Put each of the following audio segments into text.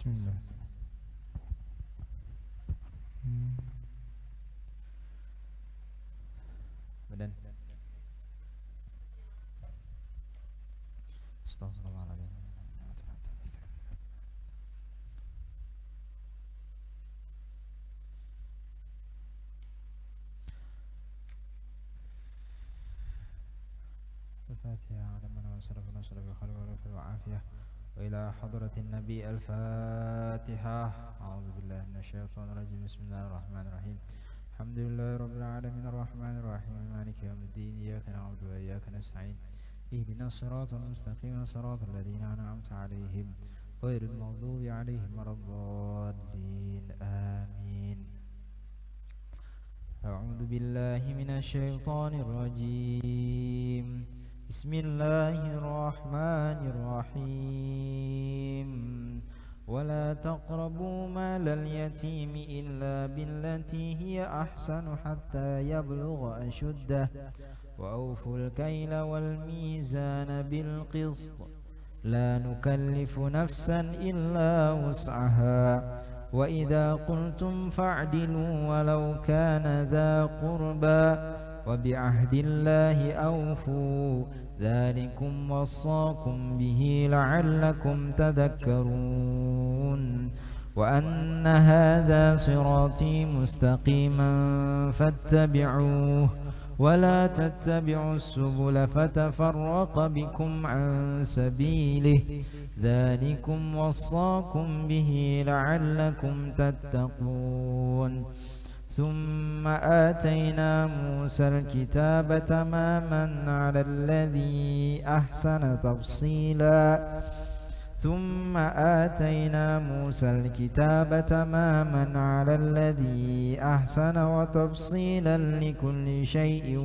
Bismillah. Badan. Astagfirullahaladzim. الفاتحة على من وصرف نصر بخير ورفع وعافية وإلى حضرة النبي الفاتحة. أعوذ بالله من الشيطان الرجيم. بسم الله الرحمن الرحيم. الحمد لله رب العالمين الرحمن الرحيم مالك يوم الدين. إياك نعبد وإياك نستعين. اهدنا الصراط المستقيم صراط الذين أنعمت عليهم غير المغضوب عليهم ولا الضالين. آمين. أعوذ بالله من الشيطان الرجيم. بسم الله الرحمن الرحيم. ولا تقربوا مال اليتيم إلا بالتي هي أحسن حتى يبلغ أشده وأوفوا الكيل والميزان بالقسط لا نكلف نفسا إلا وسعها وإذا قلتم فاعدلوا ولو كان ذا قربى وبعهد الله أوفوا ذلكم وصاكم به لعلكم تذكرون. وأن هذا صراطي مستقيما فاتبعوه ولا تتبعوا السبل فتفرق بكم عن سبيله ذلكم وصاكم به لعلكم تتقون. ثم آتينا موسى الكتاب تماما على الذي أحسن تفصيلا ثم آتينا موسى الكتاب تماما على الذي أحسن وتفصيلا لكل شيء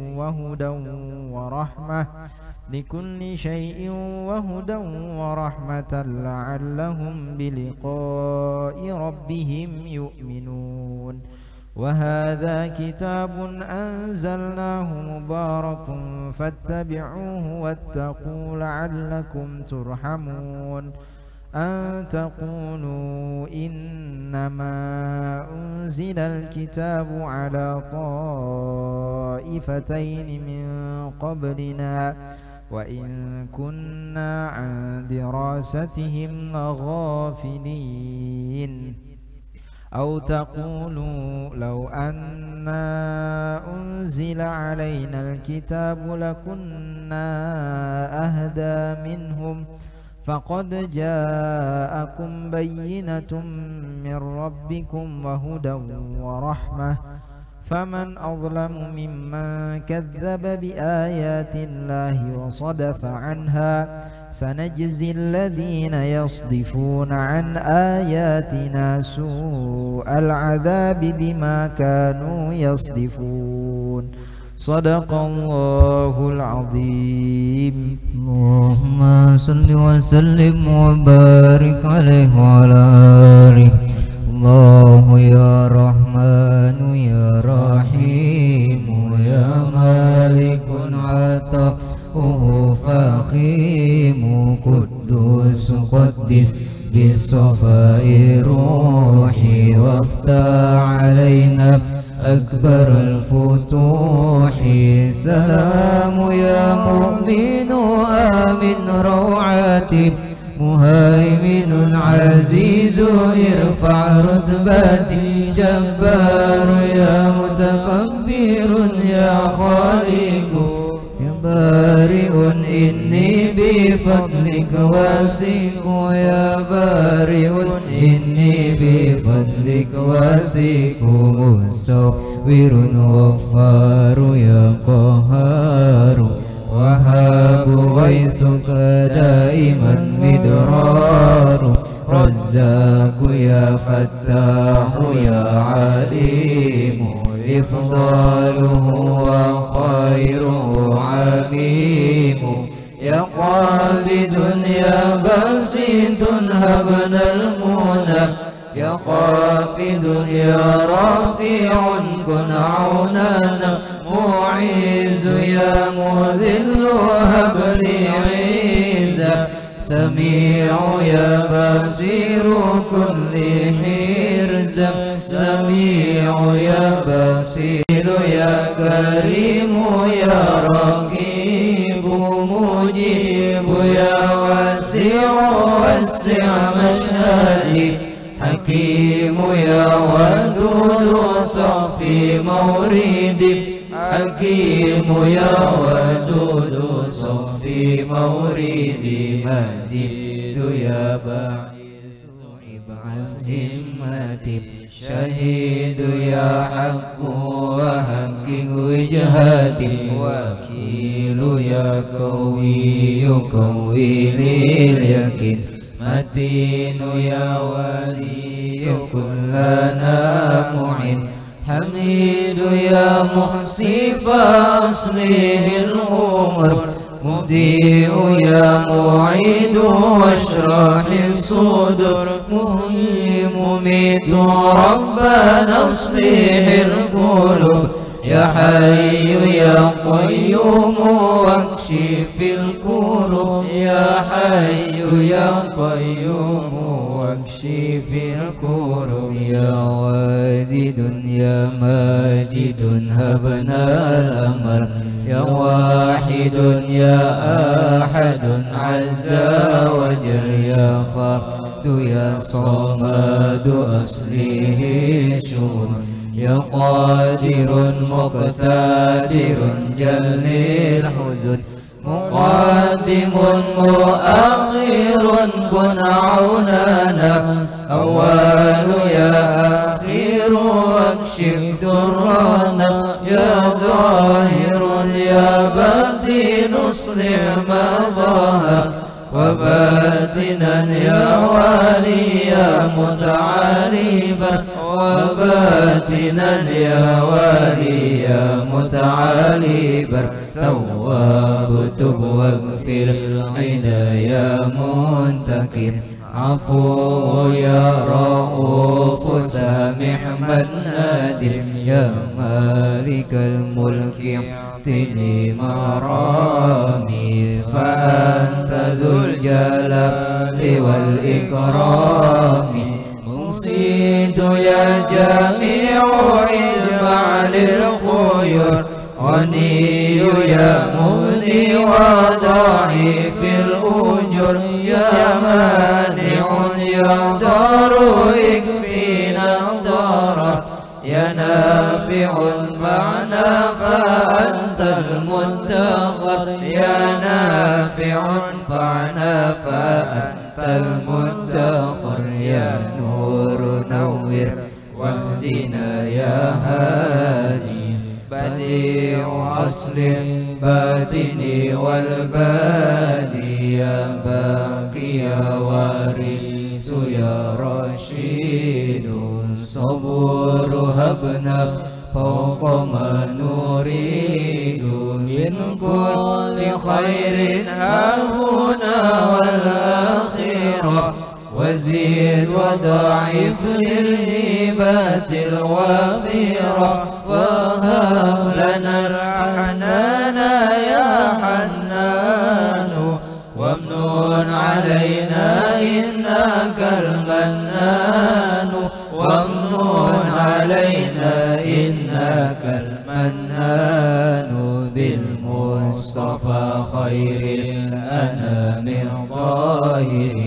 وهدى ورحمة لعلهم بلقاء ربهم يؤمنون. وهذا كتاب أنزلناه مبارك فاتبعوه واتقوا لعلكم ترحمون. أن تقولوا إنما أنزل الكتاب على طائفتين من قبلنا وإن كنا عن دراستهم لغافلين. أو تقولوا لو أنا أنزل علينا الكتاب لكنا أهدى منهم فقد جاءكم بينة من ربكم وهدى ورحمة فمن أظلم ممن كذب بآيات الله وصدف عنها. سنجزي الذين يصدفون عن آياتنا سوء العذاب بما كانوا يصدفون. صدق الله العظيم. اللهم صل وسلم وبارك عليه وعلى آله. الله يا رحمن يا رحيم يا مالك عطاؤه فخيم قدوس قدس بالصفاء روحي وافتح علينا أكبر الفتوح. سلام يا مؤمن آمن روعاتي مهيمن عزيز ارفع رتبتي جبار يا متكبر يا خالق يا بارئ إني بفضلك واثق يا بارئ إني بفضلك واثق مصور غفار يا قهار وهاب غيثك دائما مدرار رزاق يا فتاح يا عليم إفضاله وخيره عميم. يا قابض يا باسط هبنا المنى يا خافض يا رافع كن عوننا معز يا مذل هب لي عزا سميع يا بصير كل حرزم سميع يا بصير يا كريم يا رقيب مجيب يا واسع وسع مشهدي حكيم يا ودود صفي موردي حكيم يا ودود صفي موردي مجيد يا باعث ابعث همتي شهيد يا حق وحقق وجهتي وكيل يا قوي قوي لليقين متين يا ولي كلنا معين حميد يا محصي فاصلح الأمور مبدئ يا معيد واشرح الصدور مهي مميت ربنا اصلح القلوب يا حي يا قيوم واكشف الكروب يا حي يا قيوم واكشف الكروب يا واجد يا ماجد هبنا الأمر يا واحد يا أحد عز وجل يا فرد يا صمد أصله شؤون يا قادر مقتدر جل الحزن مقدم مؤخر كن عوننا أول يا أخير واكشف درنا يا ظاهر يا باطن اصلح ما ظهر وباتنا يا والي يا متعالي بر وباتنا يا والي يا متعالي بر تواب تب واغفر عنا يا منتقم عفو يا رؤوف سامح من نادم يا مالك الملك اعطني مرامي فأنت ذو الجلال والإكرام مقصد يا جميع علم للخير غني يا مغني وضعيف الأجر يا مانع يا دار اكفينا الضرر يا نافع فعنا فأنت المدخر يا نافع فعنا فأنت المدخر يا نور نور واهدنا يا هادي بديع أصل باطني والبادي يا باقي يا وارث يا رشيد صبور هبنا فوق ما نريد من كل خير هاهنا والآخرة وزيد وضعف للهبات الوافرة وهب لنا الحنان يا حنان وامنن علينا إنك المنان وامنن علينا إنك المنان بالمصطفى خير الأنام الطاهر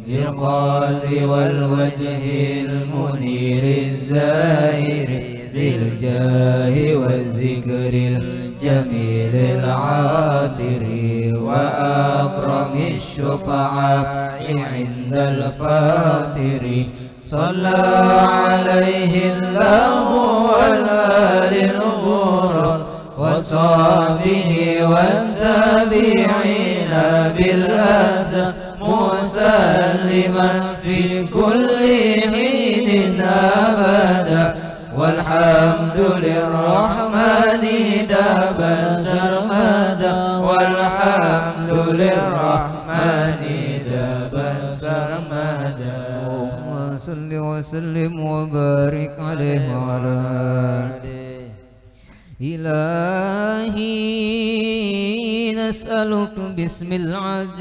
ذي القدر والوجه المنير الزاهر ذي الجاه والذكر الجميل العاطر وأكرم الشفعاء عند الفاطر صلى عليه الله والآل الغرر وصحبه والتابعين بالآثار مسلما في كل حين أبدا والحمد للرحمن دابا سرمدا والحمد للرحمن دابا سرمدا اللهم صل وسلم وبارك عليه وعلى إلهي نسألك باسم العجام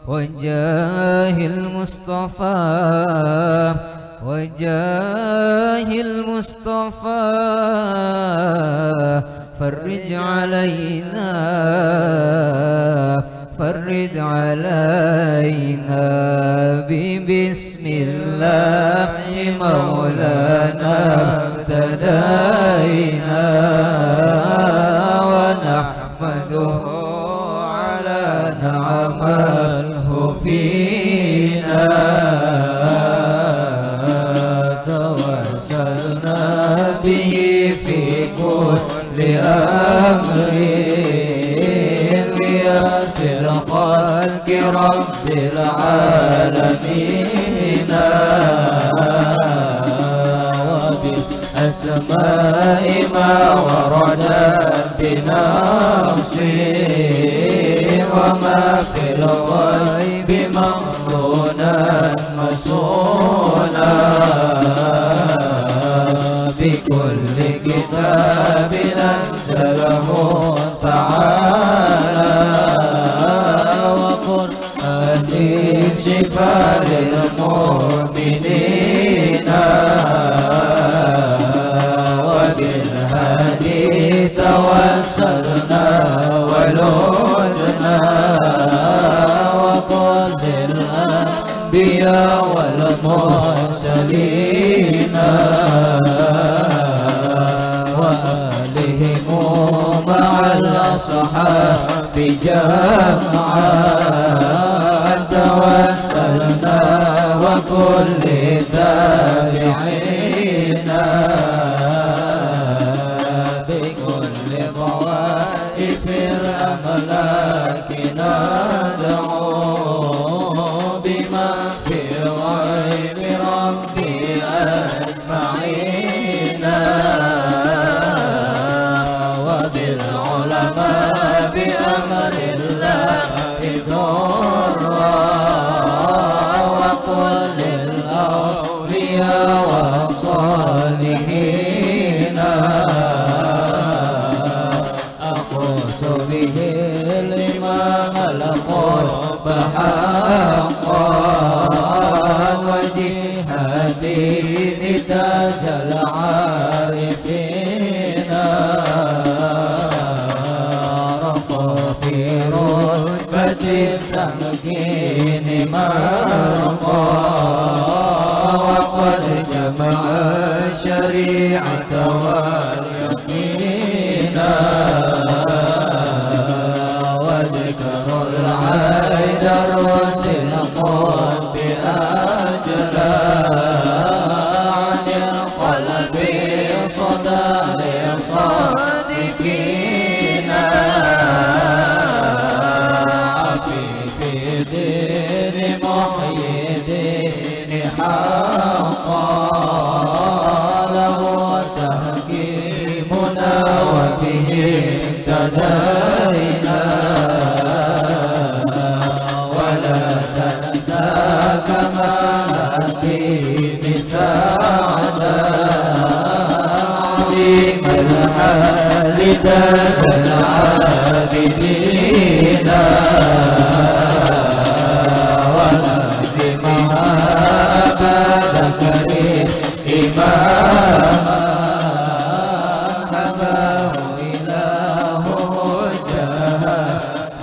وجاه المصطفى وجاه المصطفى فرج علينا فرج علينا ببسم الله مولانا ابتدينا ونحمده على نعمه فينا توسلنا به في كل أمر بيسر خلق رب العالمين وبالأسماء ما وردت بنص وما في الغيب مخزونا مسؤولا بكل كتاب أنزله تعالى وقرآن شفاء للمؤمنين وبالهادي توسلنا ولدنا وقل للأنبياء والمرسلين وآلهم مع الأصحاب جمعا توسلنا وكل تابعين بكل طوائف الأملاك ندعو بما في غيب ربي أجمعين وبالعلماء بأمر الله ضرا وقل للأولياء والصالحين أخص به الإمام القرب حقا وجهادين تاج العارفين رقى في رتبة التمكين مرقى وقد جمع الشريعة واليقين وذكر العيد رسل قد بأجلا عن القلب صدى لصادقين عفيف دين محيي دين حقا له تحكيمنا وبه اهتدينا ولا تنسى كما الدين سعدا عظيم الحال تاج العابدين ونجمها أبا بكر إماما حماه إله وجه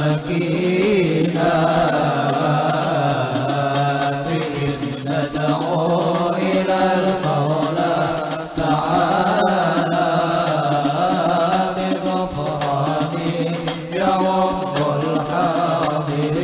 مكينا ندعو إلى المولى تعالى بغفران يوم الحاضرين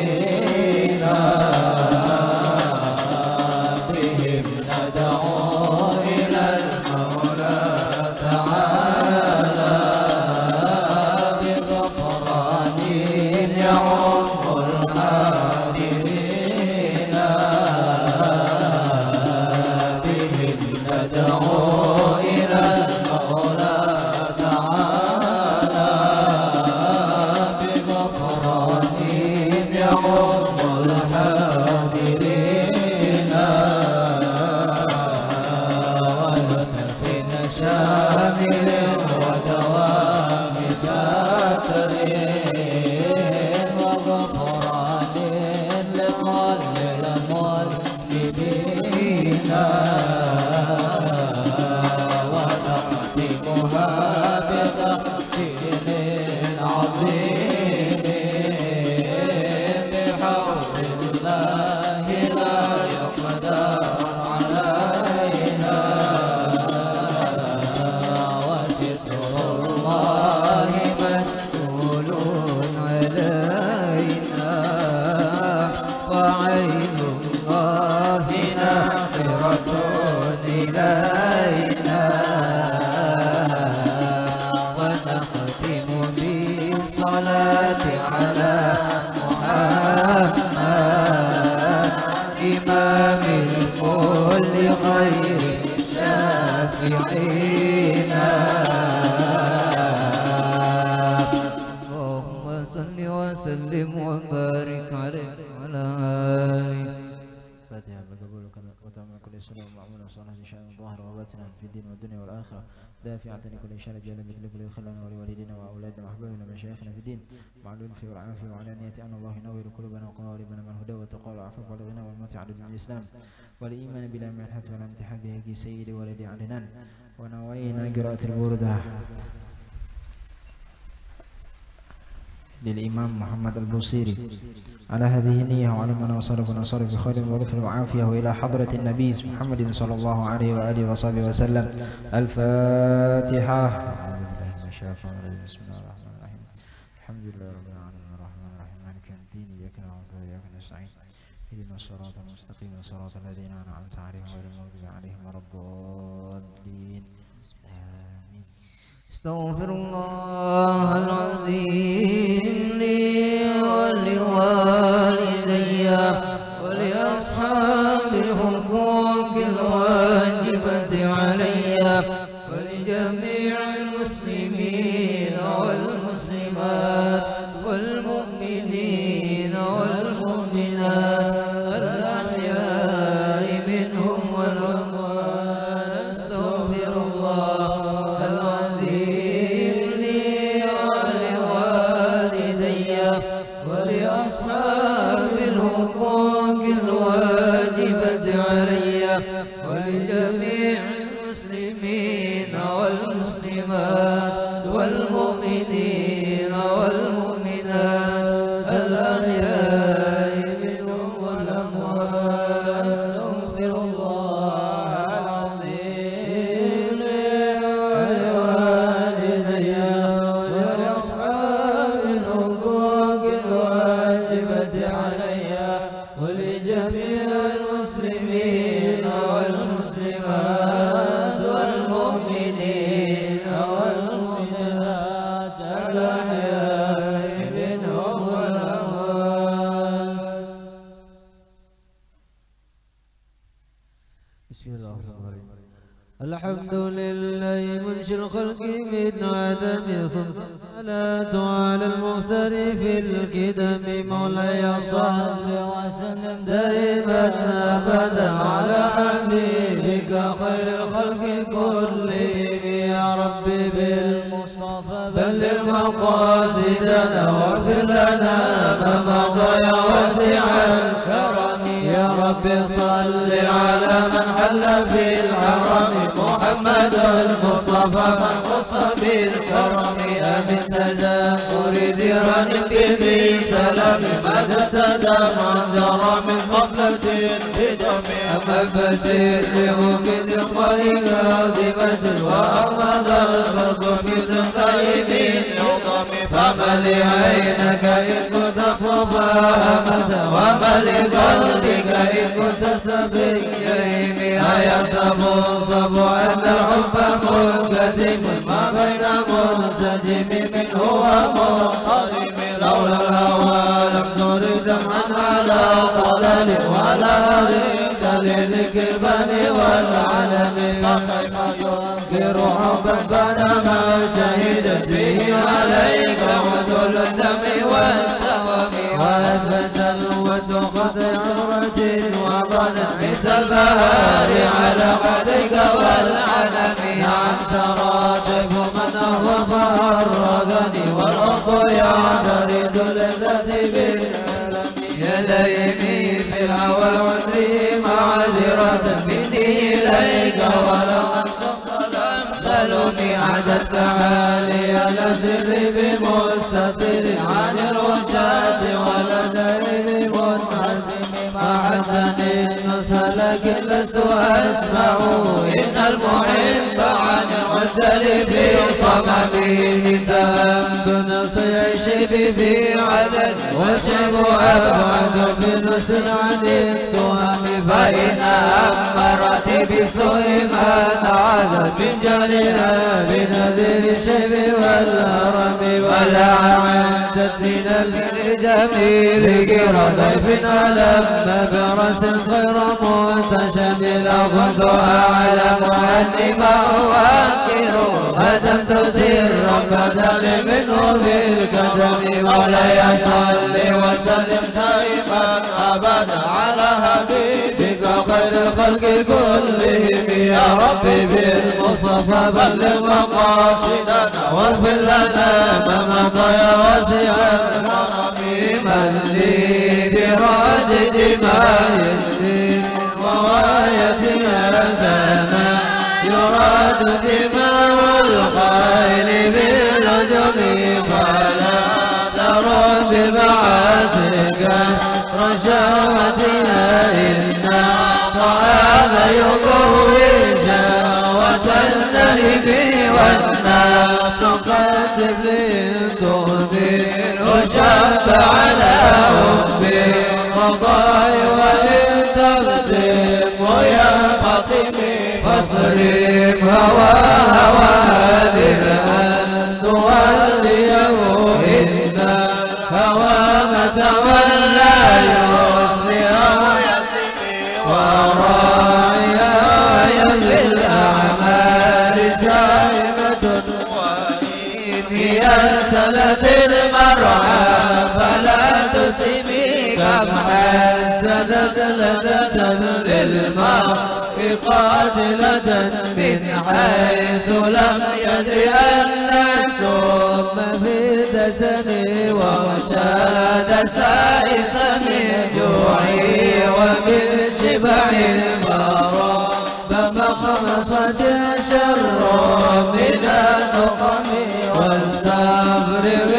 وعوراتنا في الدين والدنيا والآخرة، دافعة لكل شر جل مثل كل خلنا ولوالدنا وأولادنا وأحبابنا ومشايخنا في الدين، مع الألف والعافية وعلى نية أن الله ينور قلوبنا وقوالبنا من الهدى والتقى والعفاف والغنى والموت على دين الإسلام والإيمان بلا منحة ولا امتحان به سيد ولد عدنان. ونوينا قراءة البردة للإمام محمد البوصيري على هذه النية، وعلمنا وصرفنا وصرف بخير وغفر وعافية، وإلى حضرة النبي محمد صلى الله عليه وآله وصحبه وسلم. الفاتحة. بسم الله الرحمن الرحيم. الحمد لله رب العالمين الرحمن الرحيم مالك يوم الدين، إياك نعبد وإياك نستعين، اهدنا الصراط المستقيم صراط الذين أنعمت عليهم غير المغضوب عليهم ولا الضالين. آمين. استغفر الله العظيم لي ولوالدي ولأصحاب الحقوق الواجبة علي ولجميع المسلمين والمسلمات والمؤمنين والمؤمنات الأحياء منهم والأموات. استغفر الله العظيم لي ولوالدي ولأصحاب الحقوق الواجبة علي ولجميع المسلمين والمسلمات والمؤمنين والمؤمنات الأحياء منهم والأموات. استغفر الله العظيم ولوالدي ولأصحاب الحقوق الواجبة علي ولجميع المسلمين والمسلمات والمؤمنين والمؤمنات الأحياء منهم والأموات. بسم الله الرحمن الرحيم. الحمد لله منشئ الخلق من عدم ثم الصلاة على المختار في القدم. مولاي صل وسلم دائما أبدا على حبيبك خير الخلق كلهم. يا ربي بالمصطفى بلغ مقاصدنا واغفر لنا ما مضى يا واسع الكرم. يا ربي صل على من حل في الحرم محمد المصطفى من خص بالكرم. أمن تذكر ذران بذي سلام ماذا ابتدى من جرى من قبلة بدم. أمبت لموكد القريب عظيمة وأمض الخلق في تقييم يوضم. فمل عينك إن كنت فهمت ومل قلبك إن كنت سبيين. أيا صبو صبو أن الحب منكتم ما بين منسجم منه ومنقرم. لولا الهوى لم ترد من على ضلال ولا رد لذكر البني والعلم. فكيف ينكر حبا بنما شهدت به عليك عدل الدم والسوم. وأثبت وتخذ عرة وضنع البهار على قدك والعلم. عن سراتب من هو فأرغني والأرض يعترض لذتي بالعلم. يديني في الهوى عذري معذرة مني إليك ولو أنسق لم تلومي. عددت حالي الأسر بمستطر عن الرشاد ولدين منحزم. معدني النصح لكن لست أسمع إن المحب عن العدل في صممي. اتهمت نصيحي في عدل والشيب أبعد بنسل عن التهم. فإن أمرت بسوء ما تعادت من جلها بنذير الشيب والهرم. ولا عدت من الجميل غير ضيف لما برس الخير متشمل. كنت أعلم أني ما أنكر هدمت سرا بدل منه بالقدم. مولاي صل وسلم دائما أبدا على حبيبك خير خير الخلق كلهم يا ربي بالمصطفى بلغ مقاصدنا واغفر لنا ما مضى يا واسع الكرم من لي براد دماء الدين وغايتنا ذا يراد دماء الخيل بالرجم فلا ترى بمعاسك رشاوتنا إن الطعام يقوي شهوة النهب والنفس قد تغفر وشب على حب القضاء وإن تقدم وينقطم فاصرف هواها وهادر أن توليه إن الهوامة من لا يصلح وراعيها يملي الأعمال سائمة وإن هي سلت المرعى فلا تسمي كم حسدت لذة للمرء قاتلة من حيث لم يدر أن السم في دسم وشاد سائس من جوعي ومن شبع فرب مخمصة شر من النقم واستفرغ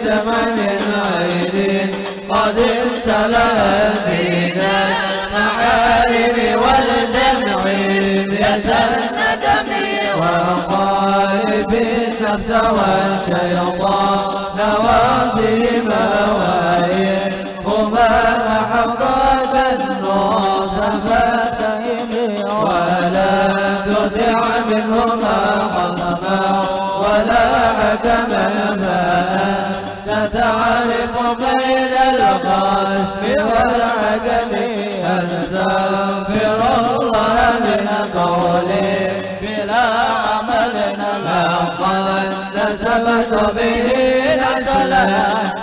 دمع من عين قد امتلأ من المحارم والجمع الندم وخالف النفس والشيطان واسما وإنهما حقق النص فتهم ولا تدع منهما خصما ولا حكما فأنت تعرف بين الخصم والحكم أستغفر الله من قول بلا عمل لقد نسبت به نسلا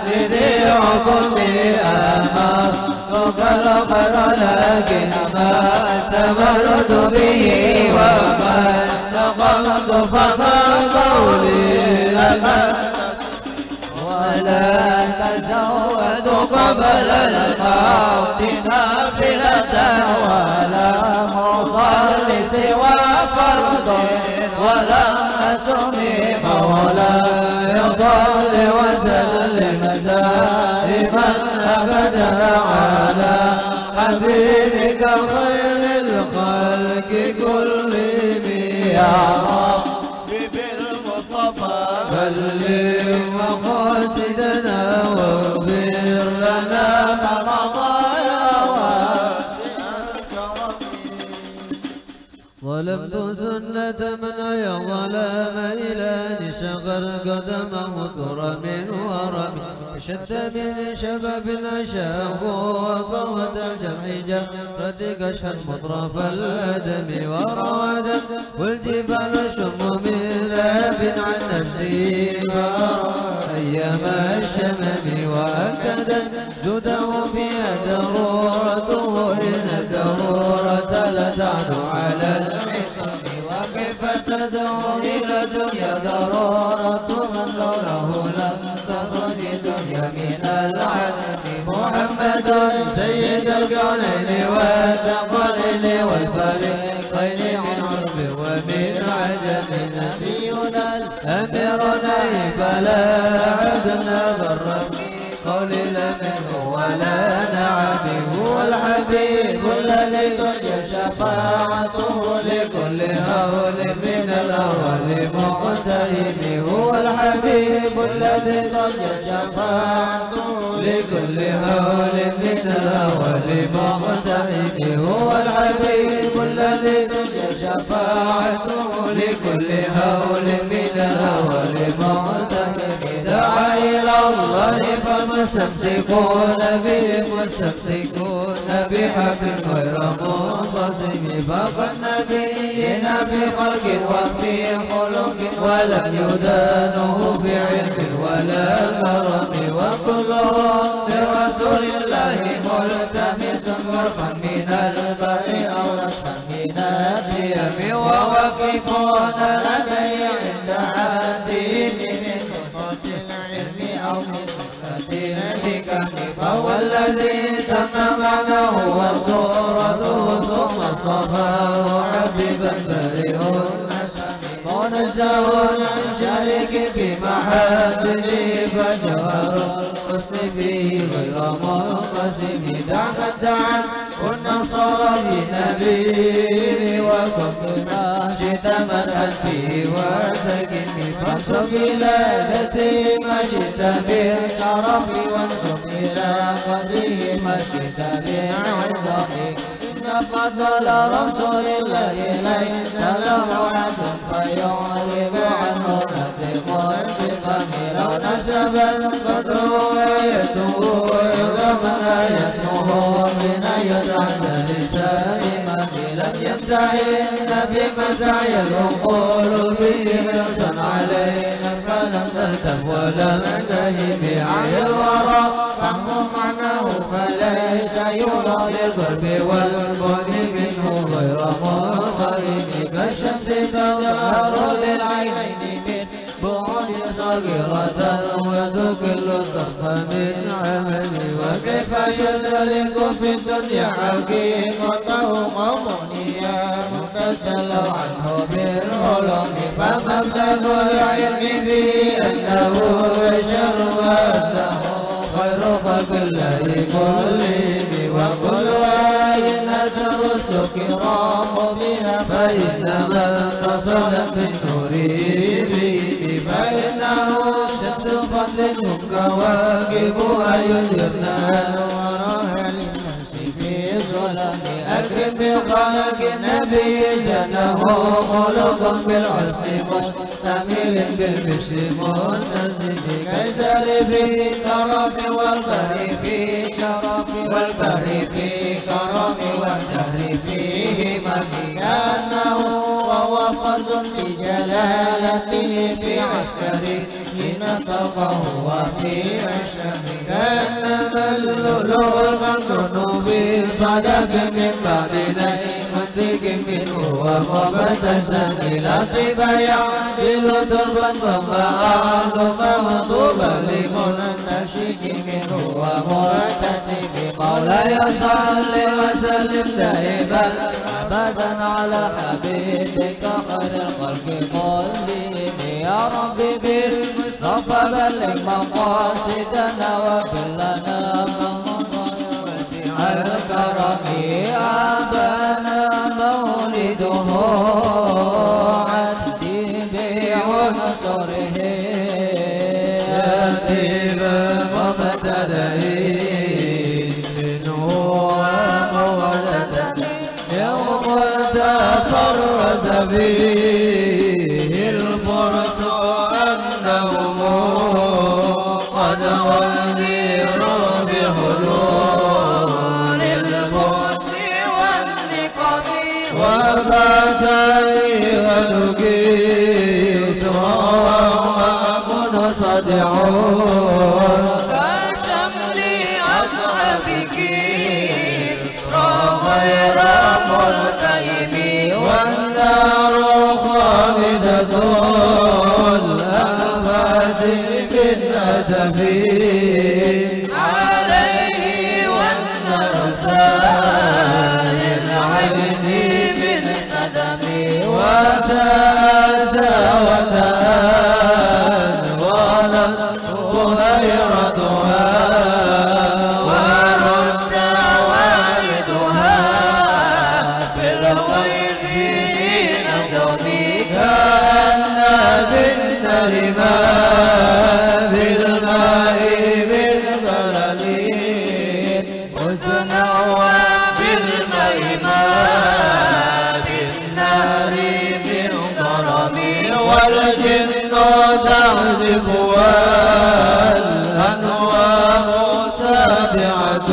لذي حكم أمرتك الخير لكن ما اتمرت به وما استقمت فما قولي لك ولا تزود قبل الموت نافلة ولا مصل سوى فرض ولا أسمي مولاي صل وسلم دائما أبدا على حبيبك خير الخلق كلهم يا ربي بالمصطفى بلغ مقاصدنا واغفر لنا ما مضى يا واسع الكرم. ظلمت سنة من يا ظلام إلى شغل قدمه ضرم ورم شد من شباب الأشاف وطوت الجمع جرتك شر مطرف الأدم ورودا والجبال شم من ذهب عن نفسي أيام الشمم وأكدا جده فيها ضرورته إن الضرورة لتعدو على العصم وكيف تدعو إلى الدنيا ضرورة من لوله لم تخرج دنيا من العدم محمد سيد الكونين والثقلين والفريقين من عرب ومن عجم نبينا الأميرنا فلا عدنا بر قول منه ولا نعم هو الحبيب الذي ترجى شفاعته لكل هول من الأول مقتهب هو الحبيب الذي ترجى شفاعته لكل هول من الأول مقتهب هو الحبيب الذي ترجى شفاعته لكل هول من الأول مقتهب دعا إلى الله فالمستمسكون به مستمسكون بحبل غير منقسم فوق النبيين في خلق وفي خلق ولم يدانه في علم ولا كرم وكلهم برسول الله ملتمس غرفا من البر أو يكون لدي عند عدي من نقطة العلم أو من صفة الحكم فهو الذي تم معناه وصورته ثم صفاه حبيبا بريء منزه عن شريك في محاسنه فجوهر الحسن فيه غير منقسم دعنا دعا والنصارى بنبيه وكن ما شئت مدحا فيه وارتكني فانصب إلى ذاته ما شئت من شرفي وانصب إلى قدره ما شئت من عظمه فضل رسول الله ليس له عد فيعرض عنه نطق انتقام لو نسب القدر آيته عظما يسمه من يدعى لسان من لم يدعي النبي مدعي العقول به حرصا علينا فلم ترتب ولم تنتهي بعي الورى فهم معناه فليس يرى للقلب والبعد منه غير منقرب كالشمس تظهر للعينين من بعد صغيرة وتكل الطرف من عمل وكيف يدرك في الدنيا حقيقته قوم تسألوا عنه بالعلوم فمبلغ العلم به أنه بشر وأنه خير خلق الله كلهم وكل آية الرسل كرام بها فإنما اتصل بالنور به فإنه شمس فضل كواكبها يذهبن وراها للناس في ظلام أكرم بخلق النبي زنه خلق بالحسن مشتمل بالبشر منتزه كيسر في طرف والبر في شرف والبر في كرم والدهر فيه مكي كأنه وهو فرد بجلالته في عسكري حين تلقاه وفي عشمه كأنما اللؤلؤ المكنون بصدف من بعد منطق منه ومبتسم إلى طيب يعدل تربا ثم أعظمه طوبى لمنتشك منه ومرتسم مولاي صل وسلم دائما أبدا على حبيبك خير الخلق كلهم يا رب بالمصطفى بلغ مقاصدنا واغفر لنا واسع الكرم أبانا مولده عندي بعنصره يأتي بمبتدئ منه ومولده يوم تفرس فيه الفرس أنهم قد ولدوا بحلول البؤس والنقم وباتني ونقيس وأكون صدعون كشمل أصحابك غير مرتيب والنار خامدة الأنفاس بالنسف عليه والنار سائل العين من صدم وساسا وتان ولت غيرتها ورد والدها بالغيث نجومي كأن بالنار ما بالماء من بلد وسنوى بالماء ما بالنار من ضرب والجن تعذب والأنوام سابعة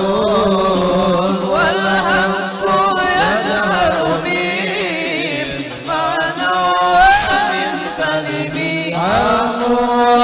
والحق يجهر من معنى ومن كلمي عمرو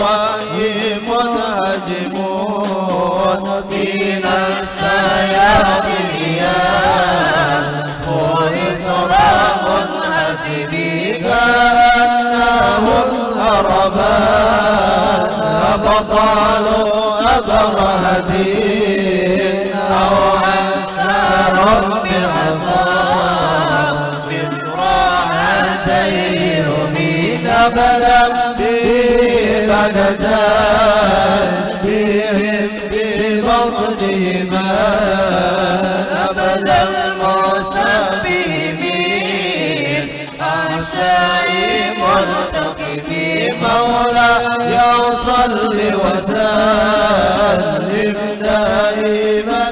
وهي منهزمون فينا السياطين وإسرى منهزمين كأنهم هربان أبطالوا أبرهتين أو عسكر بالعصا من راحتين من أبدا بهم ببطنهما أبدا مسببين أحشاء مرتقبين مولاي صل وسلم دائما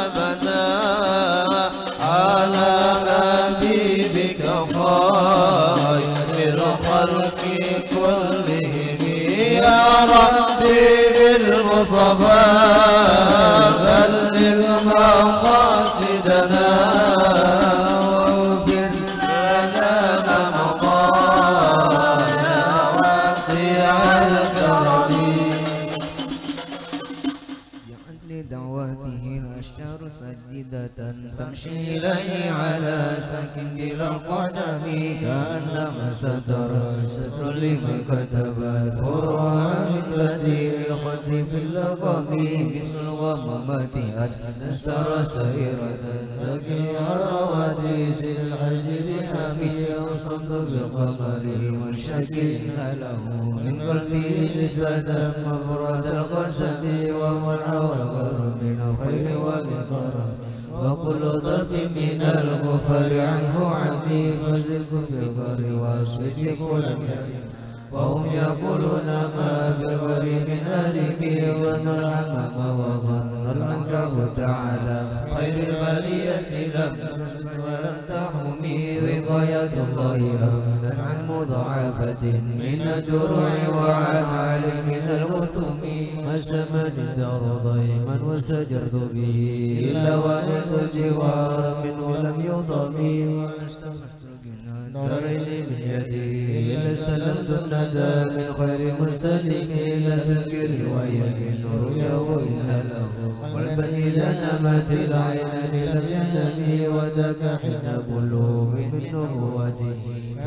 أبدا على حبيبك خير الخلق كلهم يا ربي بالمصطفى بلغ مقاصدنا واغفر لنا ما مضى يا واسع الكرم. لدعوته الأشجار سجدة تمشي إليه على سكن بلا قدم كأنما ستر لمن كتب الفروع من بديع الخط في اللقب مثل الغمامة أنسر سيرة تقي رواديس الحجر أبي وصمت بالقمر والشكل له من قلبي نسبة مفرد القسم وهو والغر من الخير والكرم وكل ضرب من الغفر عنه عمي فزلت في الغر والصدق لم يرم وهم يقولون ما بالغر من أرمي ظن الحمام وظن العنكبوت على خير البرية لم تشد ولم تحمي وقاية الله أمنا عن مضاعفة من الدروع وعن علم من الغتم ما شمل الدار ضيما وسجرت به إلا ونلت جوارا منه لم يضمي واستمست الدارين بيدي إلا سلمت الندى من خير مستجيب إلى تذكر ويبين رؤياه إن له والبني لنمت العينان لم ينمي وذاك حين بلوغ من نبوته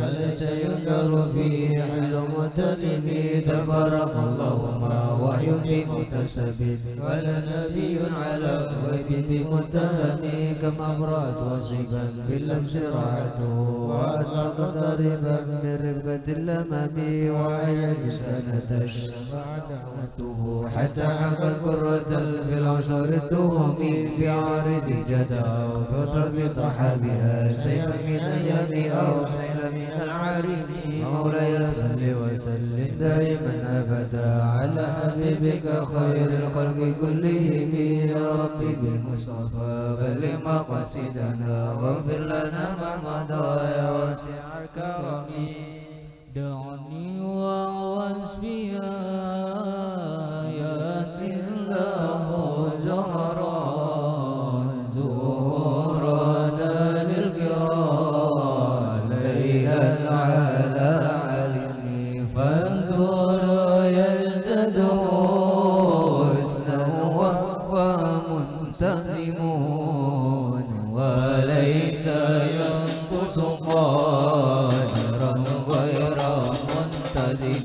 فليس ينكر فيه حل متلم تبارك الله ما وحي بمكتسب ولا نبي على غيب بمتهم كما أبرأت وصفا باللمس رعته وأطلق ضربا من رفقة اللمم وعيش سنة الشفاعة دعوته حتى حكى الكرة في العصر التهم بعارض جدع فتربط بها سيفا من أيام أو سيفا من العريم مولاي صل وسلم دائما أبدا على حبيبك خير الخلق كلهم يا ربي بالمصطفى بلغ مقاصدنا واغفر لنا ما مضى يا واسع الكرم. دعني ووسبي آيات الله زهرا زهورنا للكرام ليلا على علمي فانظر يزداد حسنا ومنتظمون وليس ينقص قادرا غير منتظم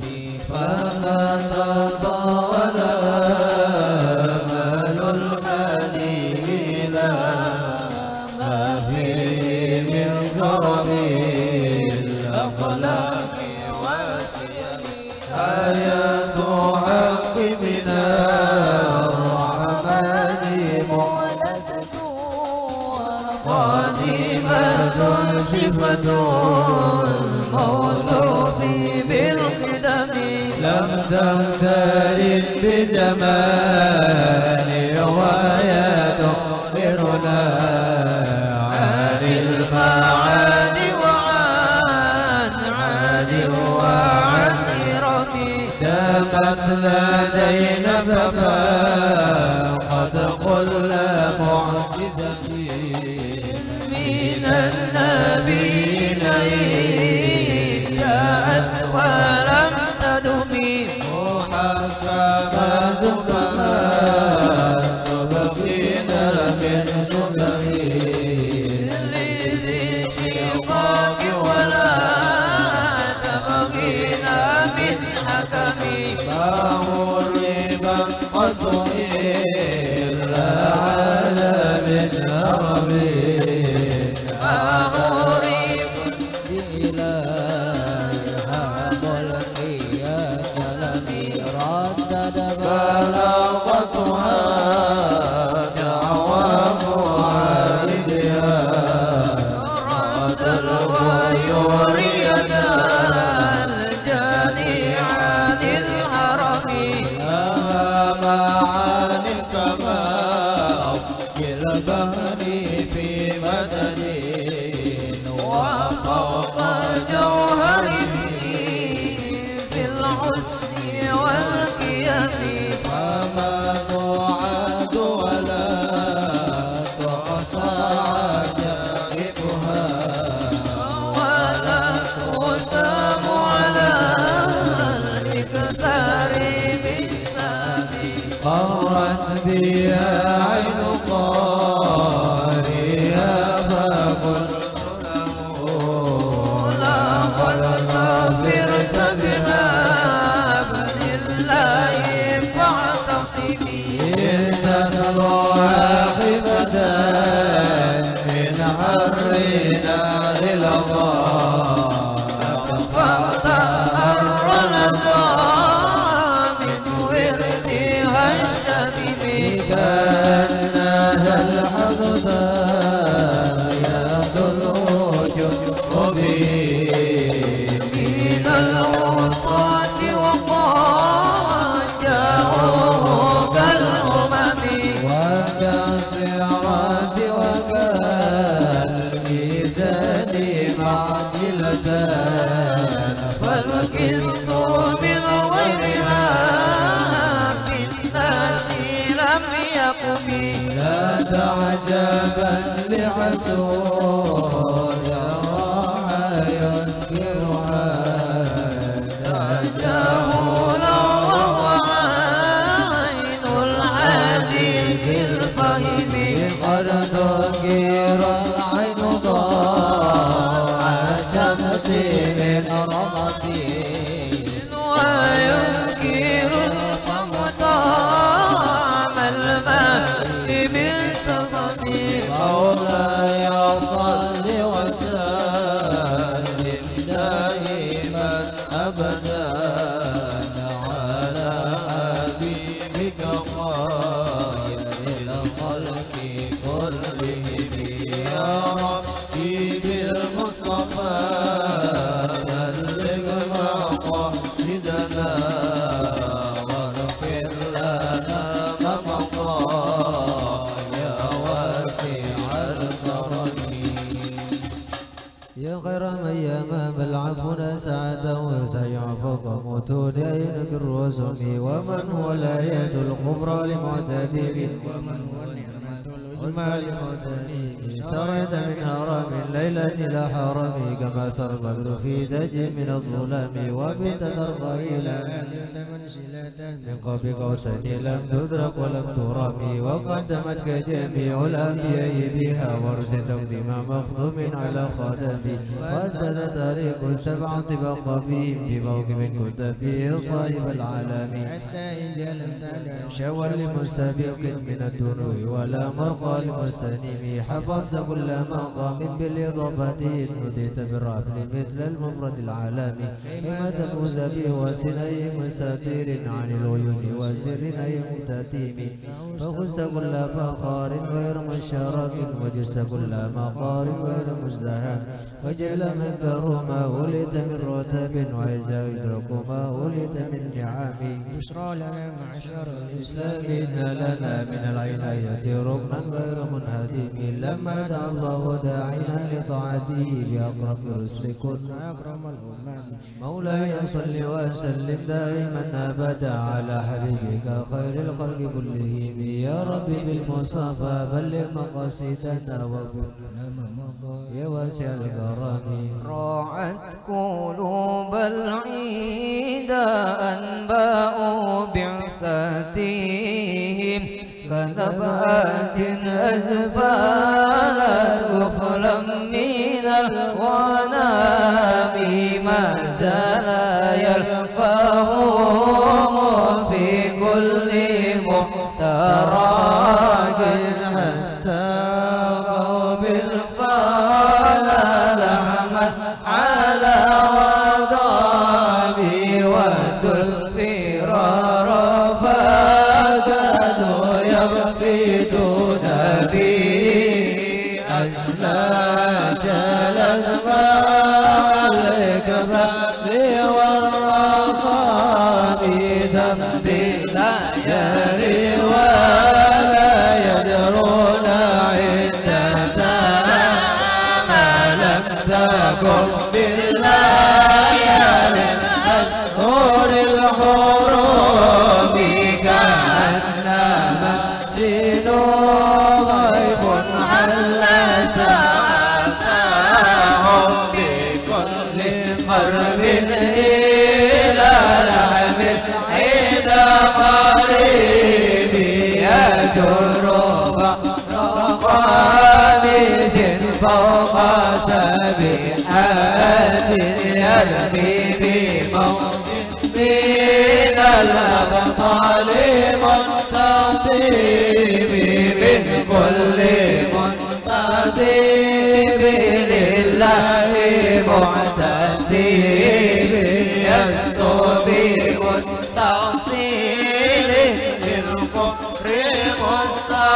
فما تطاول آمال المدين ما فيه من كرم الأخلاق وسيم آيات حق من الرحمن مؤنسة قديمة صفة الموصوف بالقدم لم تمتلئ بزمان وهي تخبرنا عن المعاني وعن عاد وعن إرم دامت لدينا ففاقت كل معجزة من النبيين جاءت ولم تدم كما كما تبقينا من سكري لذي شقاق ولا تبقينا من حكمي فهو الربا قد إلا على من هربي أغرب إلها ملكي يا سلامي ردد بلاغتها دعوى معالجها رد الغيور يدا الجاني عن الحرم معان كما بالبهر في مدني وفوق جوهره في الحسن والقيم فما تعاد ولا تحصى عجائبها ولا تسام على الإكسار بالسامي قرت بها عين قارئها فقلت له لا قد غفرت بها بل الله فاعتصمي إن تتلو عاقبة من حر نار الغار فتحررنا من وردها الشميم كأنها الحدث يدلج به من الوسط وقد جاءوه كالأمم وكالصراط وكالميزان معدلتان فالقسط من غيرها في الناس لم يقم لا تعجبا لحسود الراحة ينكرها جاهل وهو عين الحديث الفهم قد تنكر العين ضاع الشمس من رمتي وينكر الفم طعم الماء من سقم مولاي صل وسلم دائما ابدا على حبيبك خير الخلق كلهم يا ربي بالمصطفى بلغ مقاصدنا واغفر لنا ما مضى يا واسع الكرم يا خير من يمام العفو سعة وسيع فوق متون عينك الرسم ومن هو الآية الكبرى لمعتدل ومن هو النعمة العظمى لمعتدل سرعت من هرم ليلا إلى حرم كما سر البدر في دج من الظلام وبت ترقى إلى من قاب قوسين لم تدرك ولم ترمي وقدمتك جميع الأنبياء بها ورث تقديم مخدوم على خدمي وأنت طريق السبع طبق بهم بموكب كنت فيه صاحب العالم شوى لمستبق من الدنو ولا مرقى لمستنيم حفظت كل مقام بالإضافة نوديت بالرفل مثل المفرد العالمي بما تفوز به وسني مستتير عن العيون وسر أي متتيم فخذت كل فخار غير مشرف وجزت كل مقار غير مزدهم وجل من كرما وليت من رتب وإذا يدرك ما وليت من نعم بشرى لنا معشر الإسلام إن لنا من العناية ركنا غير منهدم لما دعا الله داعنا لطاعته بأقرب رسل كن أكرم الأمم مولاي صل وسلم دائما أبدا على حبيبك خير الخلق كلهم يا ربي بالمصطفى بلغ مقاصدنا يا واسع الكرم راعت قلوب العيد أنباء بعثتهم كنبات أزفالت غفلا من الغنم ما زال يلقاهم في كل محترق حتى قوم القال لحما على وضامي ودوا الفرار فقدوا يبيتون به أسلاك الأسماء الكباب والرخاء ذنبي لا يري ولا يدرون عدتها ما لم تكن بالليالي الأشهر الحرم كأنما دين غيب حل ساعتهم بكل قرب إلى لحم عند قريب يجر خامس فوق سبيحات يرمي بموت من الأبطال منتطب من كل منتطب لله معتسب يسطو بمستوصيل للكفر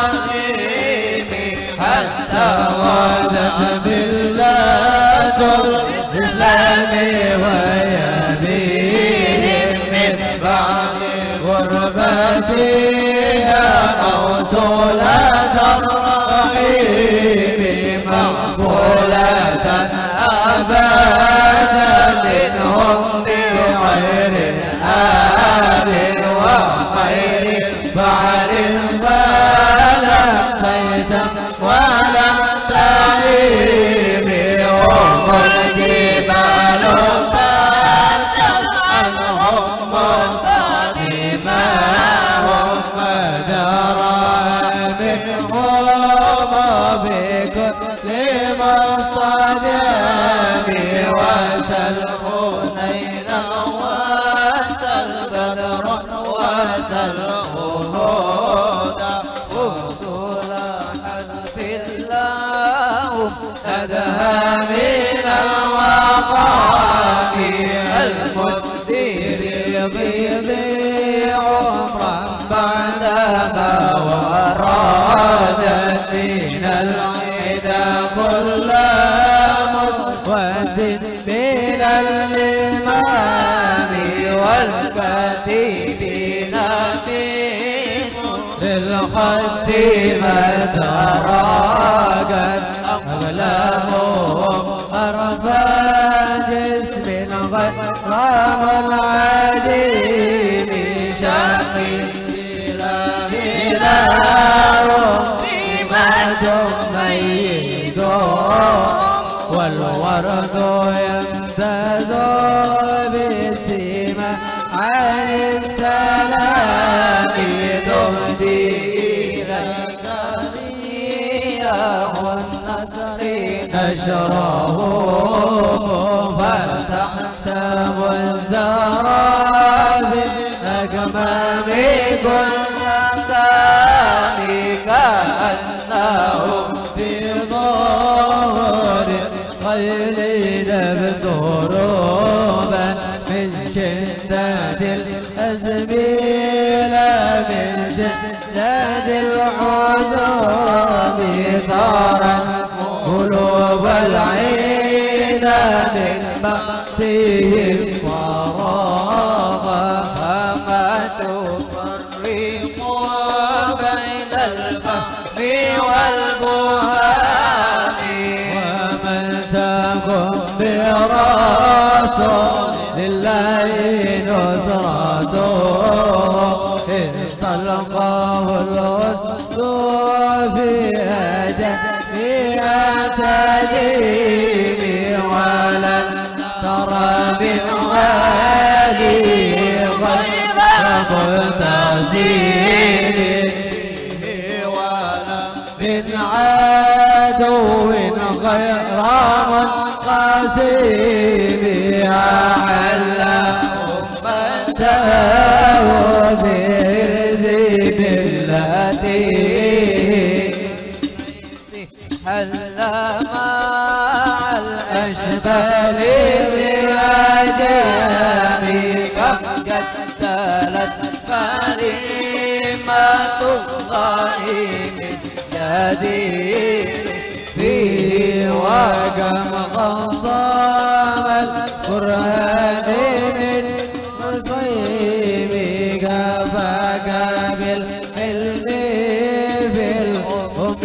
مستقيم حتى غادت بالله الإسلام ويبيهم من بعد غربتها موصولة الرحيم مقبولة أبدا منهم بغير آب وخير بعد فلا خيتا ولا تعيب هم الجبال فاسد عنهم مصادماهم مدرامهم بكل مصطدم وسل حنينا وسل بدر وسل هدى أصول حذف الله أدهى من الوقاء المسدير يضيع عمرا بعدما وراد من العيد كل مسود من الإمام والكاتبين في للخد متى راقت أغلامهم أرفع جسم غرام العديم شاقي السلام نار سمات ميز والورد يمتاز بسمة عن السلام تهدي إليك رياح النصر نشره فتحسب الزهراء بأكمام كل مكان كأنهم في ظهر خيل دبدروبا من شدة الأزميل من شدة العزوم ثارت قلوب العين من بأسهم وراغا فما تفرقوا بين الفهم والبهام ومن تكن برسول الله نصرته إن طلقه الوسط في تديم ولن ترى من غالي غير مقتصير من عدو غير منقسم أحل أمته برزق التي حل مع أشبال الرجال كم قتلت كريمة الله من جديد فيه وكم قصام القرآن من مصيب كفاك بالعلم في الحب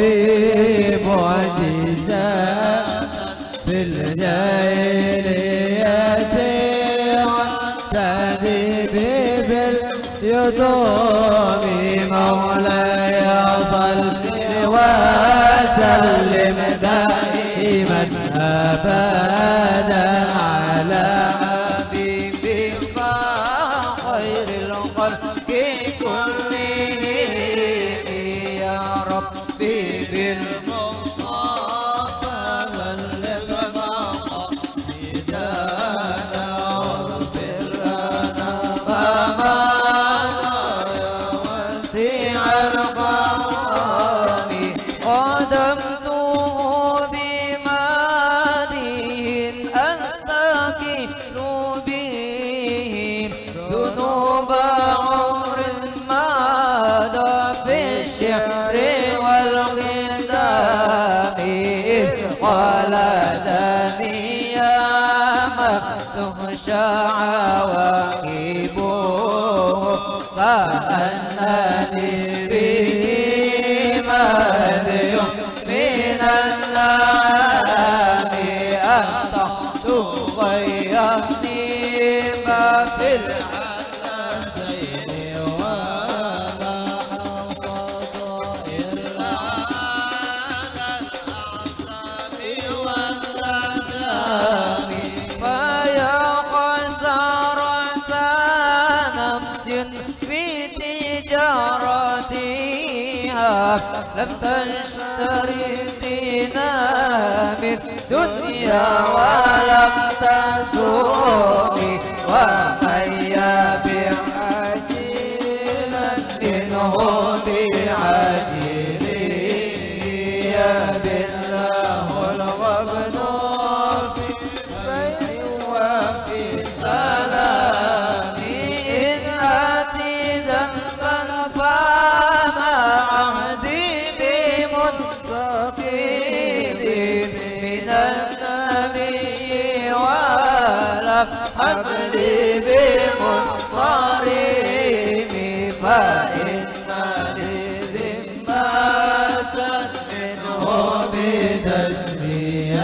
معجزا في الجاهلية واعتدي باليتوم مولاي صل وسلم دائما أبدا على حبيبك خير الخلق كلهم يا ربي بالمصطفى بلغ مقاصدنا واغفر لنا ما وسع الغرام قدمته بماده أستغفر بهم ذنوب عمر ماضى في الشعر والغداء إذ قال داني يا مفتوح عواقبه كأنني به مهدي من النعام أنطقت ويمني ما في الحسنين وما فضائر على الأعصاب والأنام فيا خسارة نفس في تجارتها لم تشتري دينا من دنيا ولم تسوقي وهيا بعجيلا منه بعجيلي يا بالله الغبن في بين وفي سلامي إن أتي ذنبا فما عهدي بمنتقد من النبي ولا حبلي بمنصرم فإن لذمة منه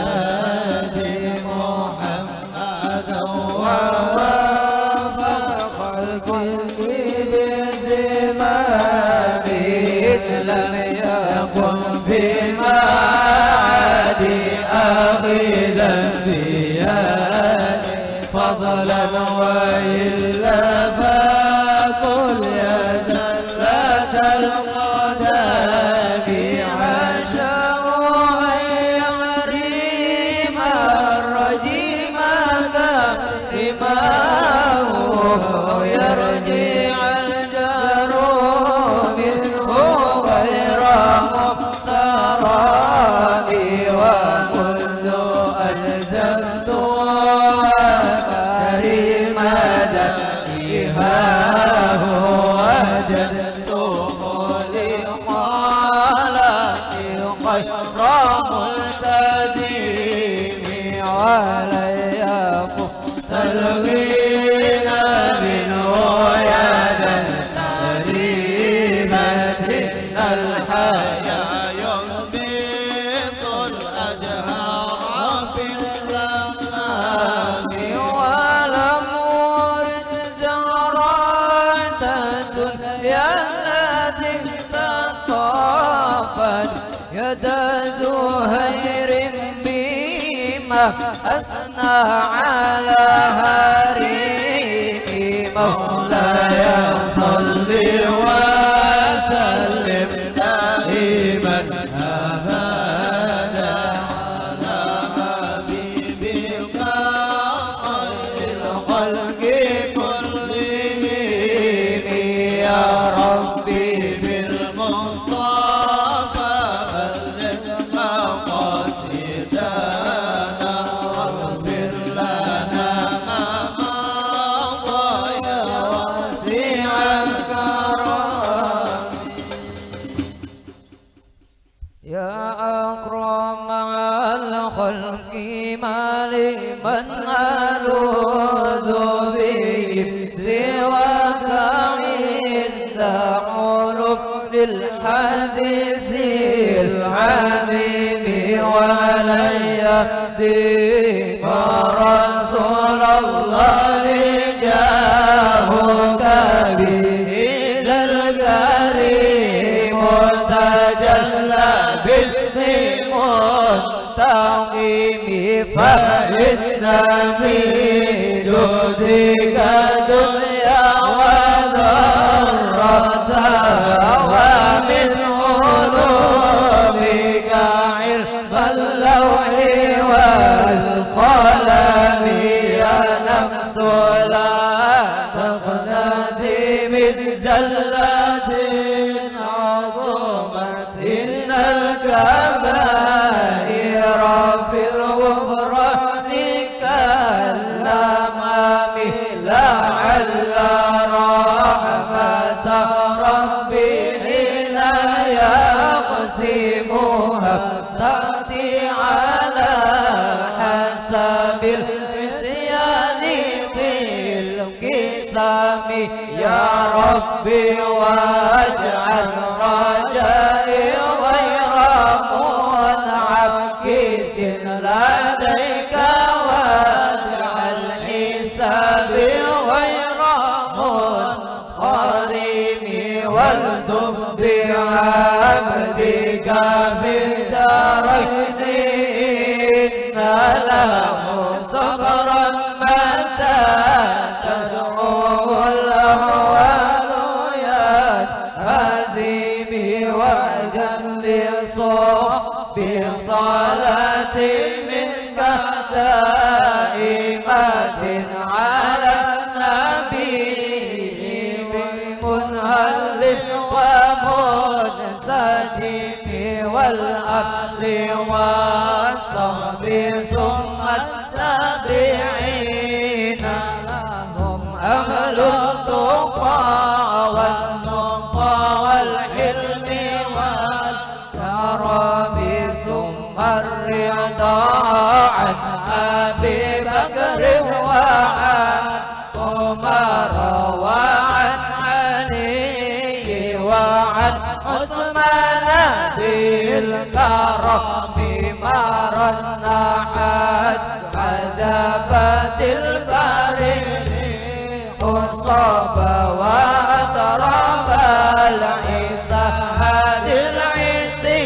بتسميات محمد ووافق الكل بالذمام إن لم يكن في معادي أخذا بيد فضلا وإلا فقل يا زلة القدم عاشوا يغريم الرجيم رماه يرجع الجار منه غير مقترب وكل ألزمت كريمة إيهاه وجدته لخلاص خير ملتزم علي تلغين منه يدا سليمة الحياة الدنيا التي تطافت يد زهير بما أثنى على هريم مولاي صل وسلم دائما أبدا على حبيبك خير الخلق كلهم يا ربي بالمصطفى بلغ مقاصدنا واغفر لنا ما مضى يا واسع الكرم يا أكرم الخلق ما لمن ألوذ به سواك عند علوم للحديث الحبيب ولا يهديك رسول الله جاهك به إلى الكريم تجلى باسم منتقم فإن من جودك دنيا وذرتها ومن علومك علم اللوح والقلم يا نفس لا تقنطي من زلة عظمت إن الكبائر في الغفران كالأمام لعل رحمة ربي حين يقسمها تأتي على حسب العصيان في الانقسام يا ربي واجعل رجائي غير منعكس لديك واجعل حسابي غير منخرم والتف بعبدك في الدارين إن له صبرا متى تدعوه الأهوال يا هزيمي وجل صوب صلاة منك دائمة على النبي منهل ومنسجم والأهل والصحب ثم التابعين لهم أهل التقى والنقى والحلم والكرم ثم الرضا عن أبي بكر وعن عمر وعن علي وعن عثمان ذي الكرم مرنا عجبت البريق صاب وأتراب العيسى هذه العيسى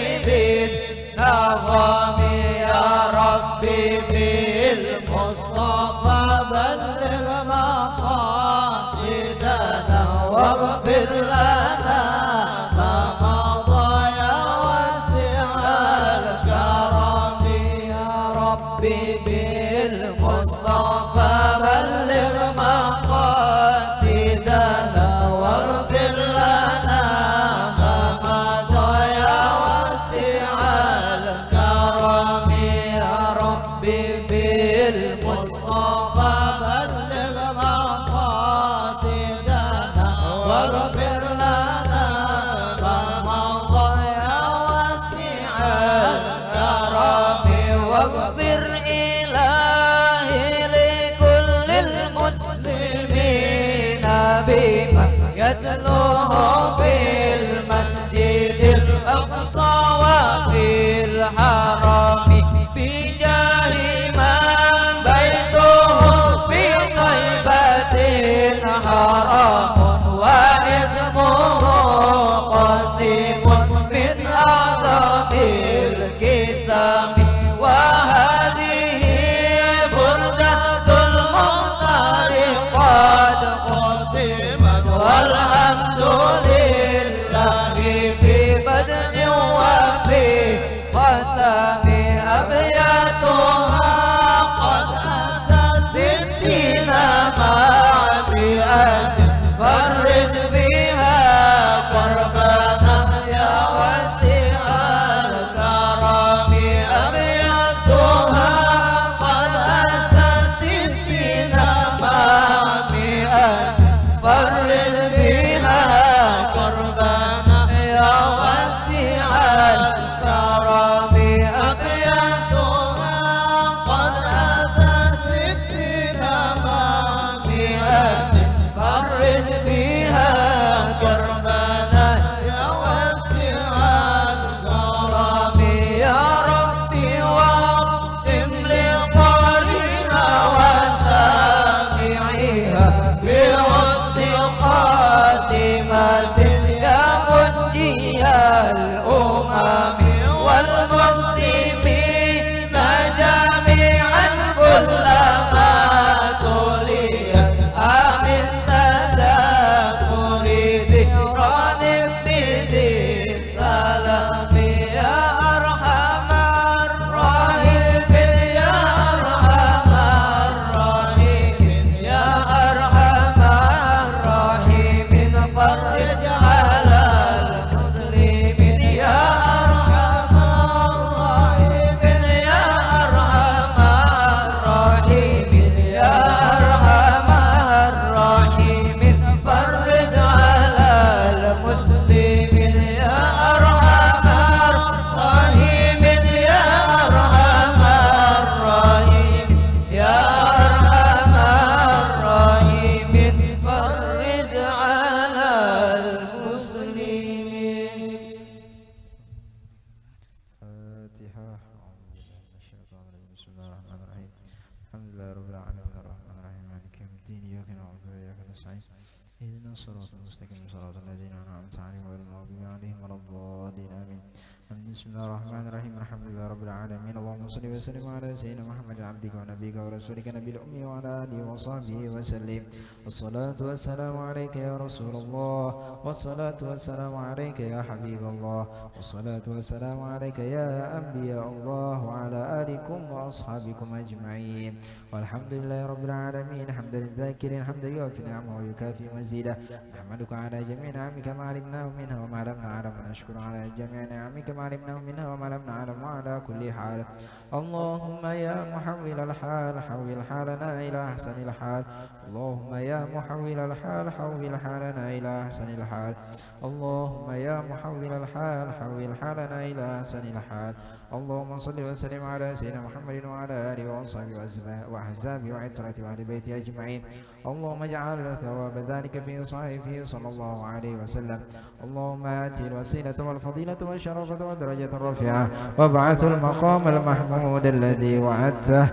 بالنظام يا ربي بالمصطفى بلغ مقاصدنا واغفر لنا ما مضى يا واسع الكرم يا ربي بالمصطفى بلغ مقاصدنا واغفر لنا ما مضى يا واسع الكرم يا ربي بالمصطفى بلغ مقاصدنا واغفر لنا ما مضى يا واسع الكرم واغفر إلهي لكل المسلمين بما يتلوه في المسجد الأقصى وفي الحرم بجاه من بيته في طيبة حرام وإسلام الأمم والمسلمين جميعا كلما تليت آمن تذكر ذكرى بذي السلام يا أرحم الراحمين يا أرحم الراحمين يا أرحم الراحمين فرج على المسلمين يا أرحم الراحمين يا أرحم الراحمين يا أرحم الراحمين فرج على المسلمين يا أرحم الراحمين يا أرحم الراحمين يا أرحم الراحمين فرج على المسلمين. فاتحة. أعوذ بالله من الشيطان الرجيم. بسم الله الرحمن الرحيم. الحمد لله رب العالمين الرحمن الرحيم مالك يوم الدين إياك نعبد وإياك نستعين اهدنا الصراط المستقيم صراط الذين أنعمت عليهم غير المغضوب عليهم ولا الضالين آمين. بسم الله الرحمن الرحيم. الحمد لله رب العالمين. اللهم صل وسلم على سيدنا محمد عبدك ونبيك ورسولك نبي الأمي وعلى آله وصحبه وسلم. والصلاة والسلام عليك يا رسول الله، والصلاة والسلام عليك يا حبيب الله، والصلاة والسلام عليك يا أنبياء الله وعلى آلكم وأصحابكم أجمعين. والحمد لله رب العالمين حمدا للذاكرين حمدا يوفي نعمه ويكافئ مزيده. نحمدك على جميع نعمك ما علمناه منها وما لم نعلم، ونشكر على جميع نعمك ما علمناه منها وما لم نعلم، وعلى كل حال. اللهم يا محول الحال حول حالنا إلى أحسن الحال. اللهم يا محول الحال حول حالنا إلى أحسن الحال. اللهم يا محول الحال حول حالنا إلى أحسن الحال. اللهم صل وسلم على سيدنا محمد وعلى آله وصحبه وأحزابه وعترته وأهل بيته أجمعين. اللهم اجعل ثواب ذلك في صحيفه صلى الله عليه وسلم. اللهم آتي الوسيلة والفضيلة والشرفة والدرجة الرفيعة وابعث المقام المحمود الذي وعدته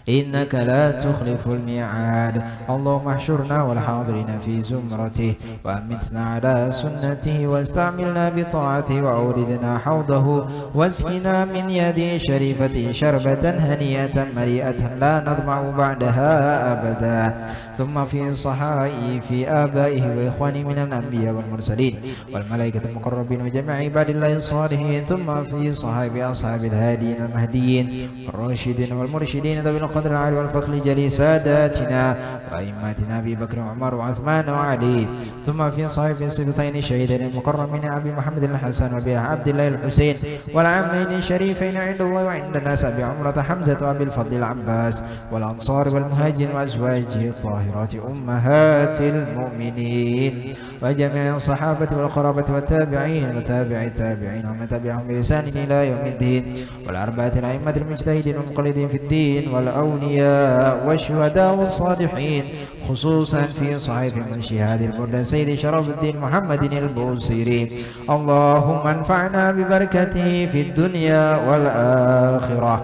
إنك لا تخلف الميعاد. اللهم احشرنا والحاضرين في زمرته وأمتنا على سنته واستعملنا بطاعته وأوردنا حوضه واسقنا من يده شريفة شربة هنيئة مريئة لا نظمأ بعدها أبدا. ثم في صحائف آبائه وإخوانه من الأنبياء والمرسلين والملائكة المقربين وجميع عباد الله الصالحين. ثم في صحائف أصحاب الهادين المهديين والراشدين والمرشدين ذوي القدر العالي والفضل جلي ساداتنا وأئمتنا أبي بكر وعمر وعثمان وعلي. ثم في صحائف السبطين الشهيدين المكرمين أبي محمد الحسن وأبي عبد الله الحسين والعامين الشريفين عند الله وعند الناس أبي عمرة حمزة وأبي الفضل العباس والأنصار والمهاجرين وأزواجه الطاهرات أمهات المؤمنين وجميع الصحابة والقرابة والتابعين وتابع التابعين ومن تبعهم بإحسان إلى يوم الدين والأربعة الأئمة المجتهدين والمقلدين في الدين والأولياء والشهداء والصالحين خصوصا في صحيف من شهاد البرد سيد شرف الدين محمد البوصيري. اللهم انفعنا ببركته في الدنيا والآخرة.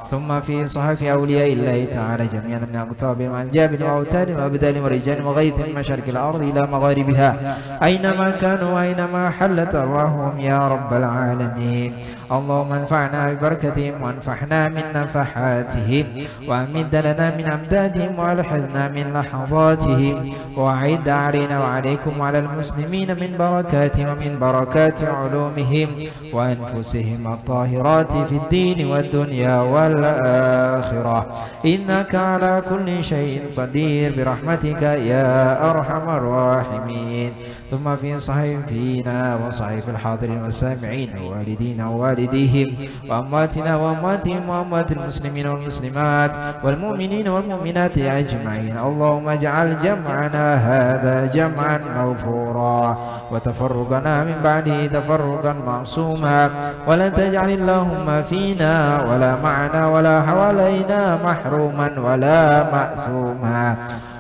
ثم في صحف أولياء الله تعالى جميعا من أقطاب وأنجاب وأوتاد وأبدال ورجال وغيث من مشارق الأرض إلى مغاربها أينما كانوا وأينما حلت أرواحهم يا رب العالمين. اللهم انفعنا ببركتهم وانفحنا من نفحاتهم وأمد لنا من أمدادهم وألحظنا من لحظاتهم وأعد علينا وعليكم وعلى المسلمين من بركاتهم ومن بركات علومهم وأنفسهم الطاهرات في الدين والدنيا والآخرة إنك على كل شيء قدير برحمتك يا أرحم الراحمين. ثم في صحيفنا وصحيف الحاضرين والسامعين ووالدينا ووالديهم وأمواتنا وأمواتهم وأموات المسلمين والمسلمات والمؤمنين والمؤمنات أجمعين. اللهم اجعل جمعنا هذا جمعا موفورا وتفرقنا من بعده تفرقا معصوما ولا تجعل اللهم فينا ولا معنا ولا حوالينا محروما ولا مأثوما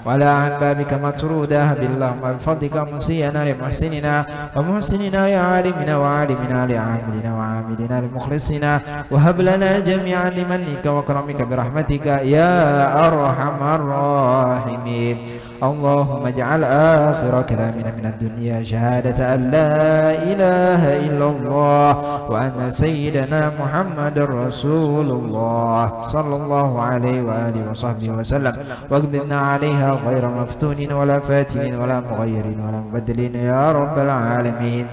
ولا عن بابك مطرودا. اللهم بفضلك مسيئنا لمحسننا ومحسننا لعالمنا وعالمنا لعاملنا وعاملنا لمخلصنا وهب لنا جميعا لمنك وكرمك برحمتك يا أرحم الراحمين. اللهم اجعل آخر كلامنا من الدنيا شهادة أن لا إله إلا الله وأن سيدنا محمد رسول الله صلى الله عليه وآله وصحبه وسلم، واقبلنا عليها غير مفتون ولا فاتن ولا مغير ولا مبدلين يا رب العالمين.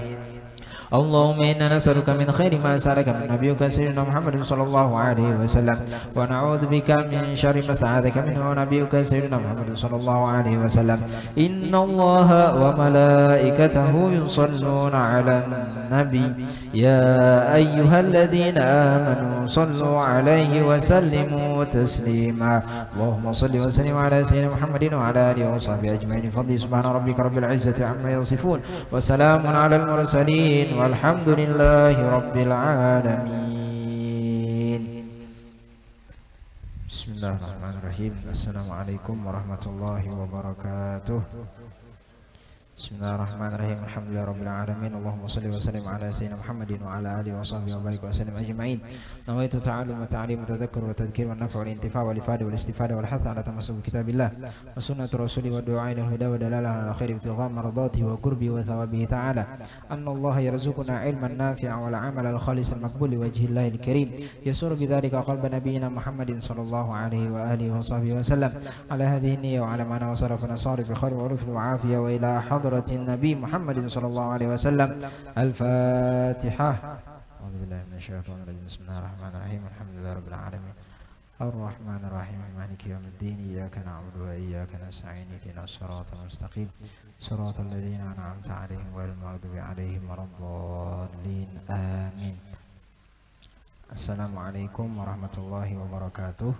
اللهم إنا نسألك من خير ما سألك من نبيك سيدنا محمد صلى الله عليه وسلم، ونعوذ بك من شر ما استعاذك منه نبيك سيدنا محمد صلى الله عليه وسلم. إن الله وملائكته يصلون على النبي يا أيها الذين آمنوا صلوا عليه وسلموا تسليما. اللهم صل وسلم على سيدنا محمد وعلى آله وصحبه أجمعين. فضل سبحان ربك رب العزة عما يصفون وسلام على المرسلين والحمد لله رب العالمين. بسم الله الرحمن الرحيم. السلام عليكم ورحمة الله وبركاته. بسم الله الرحمن الرحيم. الحمد لله رب العالمين. اللهم صل وسلم على سيدنا محمد وعلى آله وصحبه وبارك وسلم أجمعين. نويت تعلم وتعليم وتذكر وتذكير والنفع والانتفاع والإفادة والاستفادة والحث على تمسك بكتاب الله وسنة رسوله والدعاء إلى الهدى ودلالة على خير ابتغاء مرضاته وقربه وثوابه تعالى. أن الله يرزقنا علما نافعا والعمل الخالص المقبول لوجه الله الكريم، يسر بذلك قلب نبينا محمد صلى الله عليه وآله وصحبه وسلم على هذه النية وعلى معنى وصرفنا صارف بخير وعرف وعافية وإلى حضرة النبي محمد صلى الله عليه وسلم. الفاتحة. أعوذ بالله من الشيطان الرجيم. بسم الله الرحمن الرحيم. الحمد لله رب العالمين الرحمن الرحيم مالك يوم الدين. إياك نعبد وإياك نستعين. اهدنا الصراط المستقيم صراط الذين أنعمت عليهم غير المغضوب عليهم ولا الضالين. آمين. Assalamualaikum warahmatullahi wabarakatuh.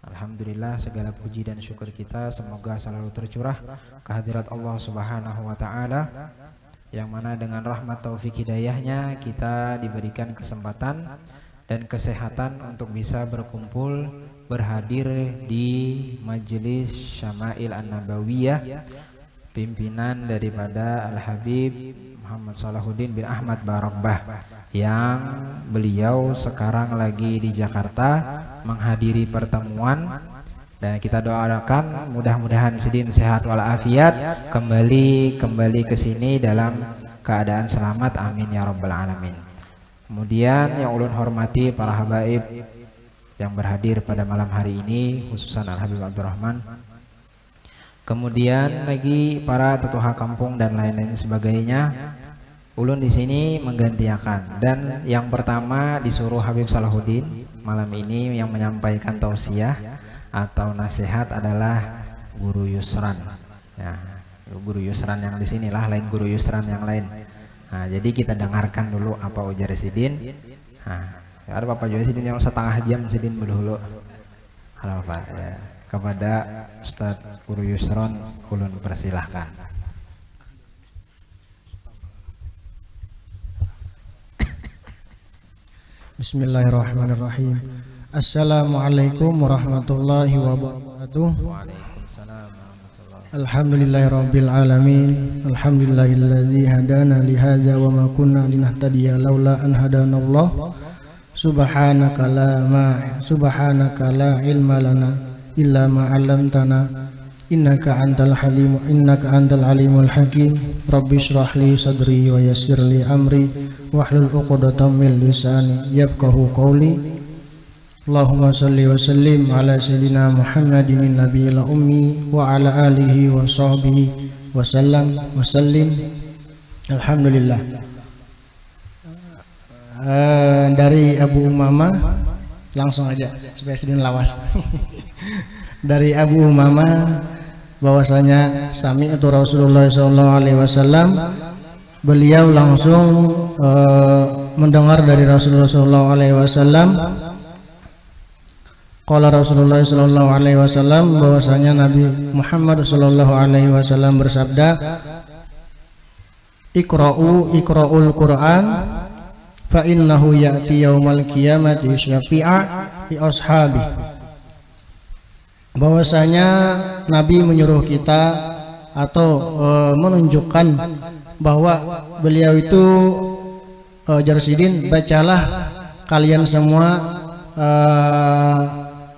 Alhamdulillah, segala puji dan syukur kita semoga selalu tercurah kehadirat Allah Subhanahu wa Ta'ala, yang mana dengan rahmat taufik hidayahnya kita diberikan kesempatan dan kesehatan untuk bisa berkumpul berhadir di majelis Syama'il An-Nabawiyah pimpinan daripada Al-Habib Muhammad Salahuddin bin Ahmad Baragbah, yang beliau sekarang lagi di Jakarta menghadiri pertemuan, dan kita doakan mudah-mudahan Sidin sehat walafiat, kembali ke sini dalam keadaan selamat, amin ya rabbal alamin. Kemudian yang ulun hormati para habaib yang berhadir pada malam hari ini, khususan Al-Habib Abdurrahman, kemudian lagi para tetuha kampung dan lain-lain sebagainya. Ulun di sini menggantikan, dan yang pertama disuruh Habib Salahuddin malam ini yang menyampaikan tausiah atau nasihat adalah Guru Yusran. Ya, Guru Yusran yang di sinilah, lain Guru Yusran yang lain. Nah, jadi kita dengarkan dulu apa ujar Sidin. Nah, ada Bapak Joy Sidin yang setengah jam Sidin dulu. Halo Pak. Ya, kepada Ustadz Guru Yusran ulun persilahkan. Bismillahirrahmanirrahim. Assalamualaikum warahmatullahi wabarakatuh. Alhamdulillahirabbil alamin. Alhamdulillahilladzi hadana li hadza wa ma kunna linahtadiya laula an hadanallah. Subhanaka la ilma lana illa ma 'allamtana innaka antal alimul hakim. Rabbi shrah li sadri wa yassir li amri wahlul 'uqdatam min lisani yafqahu qawli. Allahumma salli wa sallim ala sayyidina Muhammadin nabiyil ummi wa ala alihi wa sahbihi wa sallim. Alhamdulillah. Dari Abu Umamah, langsung aja supaya Sidin lawas. Dari Abu Umamah bahwasanya sami'tu Rasulullah SAW, beliau langsung mendengar dari Rasulullah SAW. Qala Rasulullah SAW, bahwasanya Nabi Muhammad SAW bersabda, Iqra'ul Qur'an fa innahu ya'ti yaumal qiyamati syafi'a li ashabi. Bahwasanya Nabi menyuruh kita atau menunjukkan bahwa beliau itu Jarsidin, bacalah kalian semua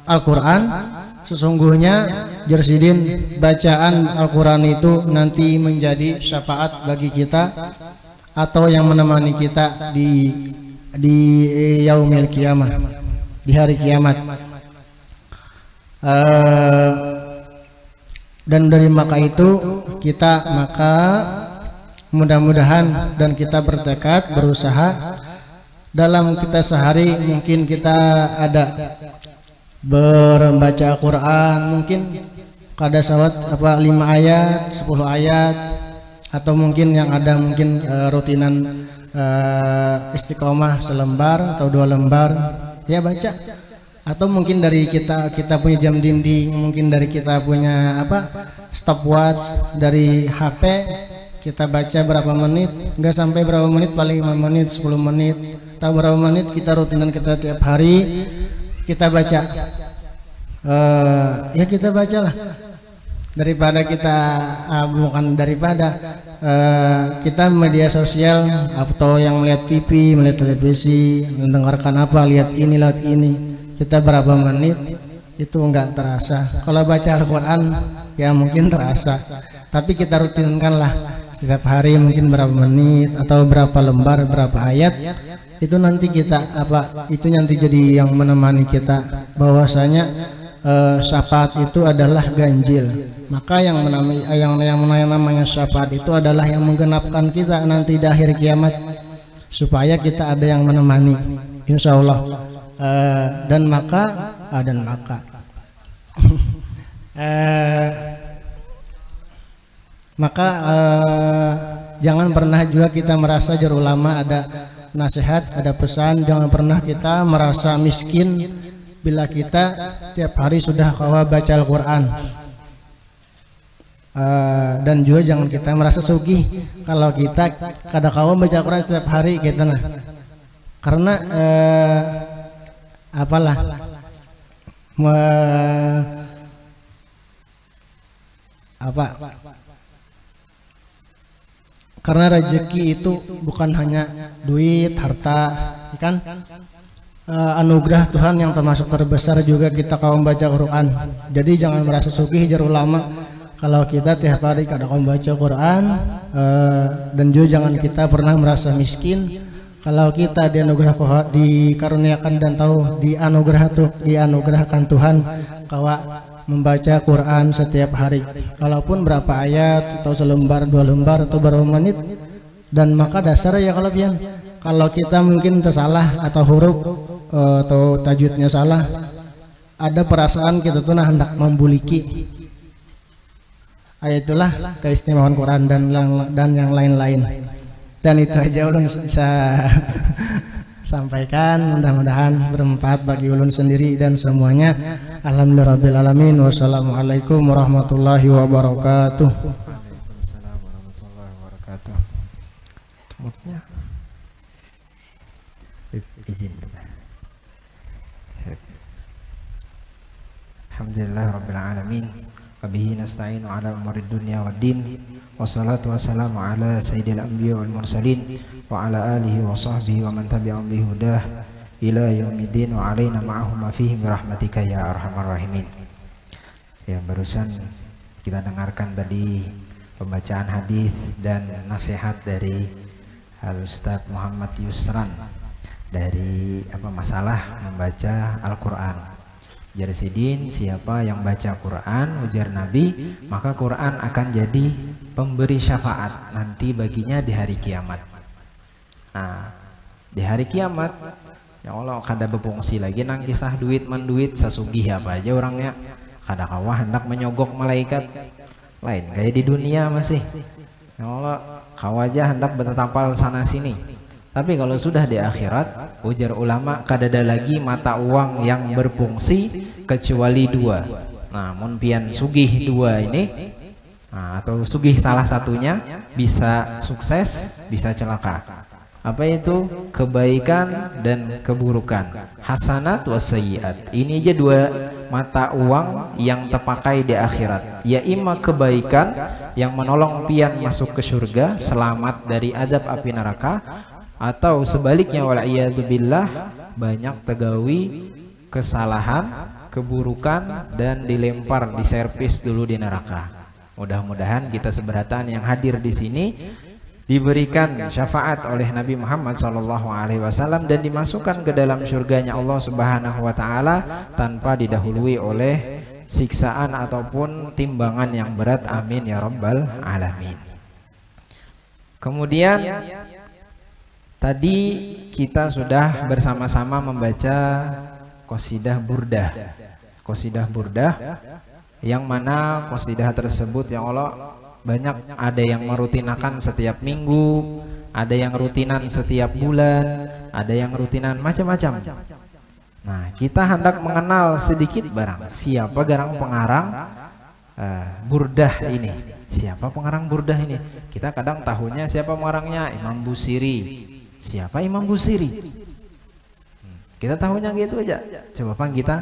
Al-Quran, sesungguhnya Jersidin, bacaan Al-Quran itu nanti menjadi syafaat bagi kita atau yang menemani kita di yaumil kiamah, di hari kiamat. Dan dari maka itu kita mudah-mudahan dan kita bertekad berusaha dalam kita sehari mungkin kita ada membaca Al-Quran mungkin kada sawat 5 ayat 10 ayat atau mungkin yang ada mungkin rutinan istiqomah selembar atau 2 lembar ya baca, atau mungkin dari kita punya jam dinding, mungkin dari kita punya stopwatch dari HP kita baca berapa menit, enggak sampai berapa menit, paling 5 menit 10 menit atau berapa menit kita rutinan kita tiap hari kita baca. Ya kita bacalah daripada kita bukan daripada kita media sosial atau yang melihat TV, melihat televisi, mendengarkan apa, lihat ini lihat ini, kita berapa menit itu enggak terasa. Kalau baca Al-Quran ya mungkin terasa, tapi kita rutinkanlah setiap hari mungkin berapa menit atau berapa lembar, berapa ayat, itu nanti kita itu nanti jadi yang menemani kita, bahwasanya syafaat itu adalah ganjil. Maka yang namanya syafaat itu adalah yang menggenapkan kita nanti di akhir kiamat, supaya kita ada yang menemani insya Allah. Dan maka jangan pernah juga kita merasa jar ulama ada nasihat, ada pesan, jangan pernah kita merasa miskin bila kita tiap hari sudah kawa baca Al-Quran. Dan juga jangan kita merasa sugih kalau kita kada kawa baca Al-Quran tiap hari kita karena karena rezeki itu bukan hanya duit, harta, kan? Anugerah Tuhan yang termasuk terbesar juga kita kaum baca Quran. Jadi jangan merasa sugih jar ulama kalau kita tiap hari kada kaum baca Quran, dan juga jangan kita pernah merasa miskin kalau kita dikaruniakan dan tahu dianugerahkan Tuhan kawa membaca Quran setiap hari, walaupun berapa ayat atau selembar, 2 lembar atau berapa menit. Dan maka dasar ya kalau kita mungkin tersalah atau huruf atau tajwidnya salah, ada perasaan kita tuh hendak membuliki, itulah keistimewaan Quran dan yang lain-lain. Dan itu aja ulun bisa sampaikan, mudah-mudahan bermanfaat bagi ulun sendiri dan semuanya. Alhamdulillahirabbil alamin. Wassalamualaikum warahmatullahi wabarakatuh. Waalaikumsalam warahmatullahi wabarakatuh. Tumutnya izin. Alhamdulillahirabbil alamin. Wabihi nasta'inu ala umurid dunya waddin. Wassalatu wassalamu ala sayyidil anbiya wal mursalin wa ala alihi wa sahbihi wa man tabi'ahum bihudah ila yaumiddin wa alaina ma'ahum fihi birahmatika ya arhamar rahimin. Ya, barusan kita dengarkan tadi pembacaan hadis dan nasihat dari Al-Ustaz Muhammad Yusran dari masalah membaca Al-Qur'an. Jersidin, siapa yang baca Quran, ujar Nabi, maka Quran akan jadi pemberi syafaat nanti baginya di hari kiamat. Nah, di hari kiamat ya Allah kada berfungsi lagi nang kisah duit menduit sasugih apa aja orangnya, kada kawah hendak menyogok malaikat lain kayak di dunia masih ya Allah kawah aja hendak bertempal sana sini. Tapi kalau sudah di akhirat, ujar ulama, kada ada lagi mata uang yang berfungsi kecuali 2. Namun pian sugih 2 ini, atau sugih salah satunya bisa sukses, bisa celaka. Apa itu? Kebaikan dan keburukan. Hasanat wa sayyiat. Ini aja 2 mata uang yang terpakai di akhirat. Ya imma kebaikan yang menolong pian masuk ke surga, selamat dari adab api neraka, atau sebaliknya wal'iyadzubillah banyak tegawi kesalahan, keburukan dan dilempar, diservis dulu di neraka. Mudah-mudahan kita seberatan yang hadir di sini diberikan syafaat oleh Nabi Muhammad SAW dan dimasukkan ke dalam surganya Allah Subhanahu wa taala tanpa didahului oleh siksaan ataupun timbangan yang berat. Amin ya rabbal alamin. Kemudian tadi kita sudah bersama-sama membaca qasidah burdah. Qasidah burdah yang mana qasidah tersebut ya Allah banyak, ada yang merutinakan setiap minggu, ada yang rutinan setiap bulan, ada yang rutinan macam-macam. Nah, kita hendak mengenal sedikit barang siapa garang pengarang burdah ini. Siapa pengarang burdah ini? Kita kadang tahunya siapa pengarangnya, Imam Busiri. Siapa Imam Busiri? Kita tahunya gitu aja. Coba Bang kita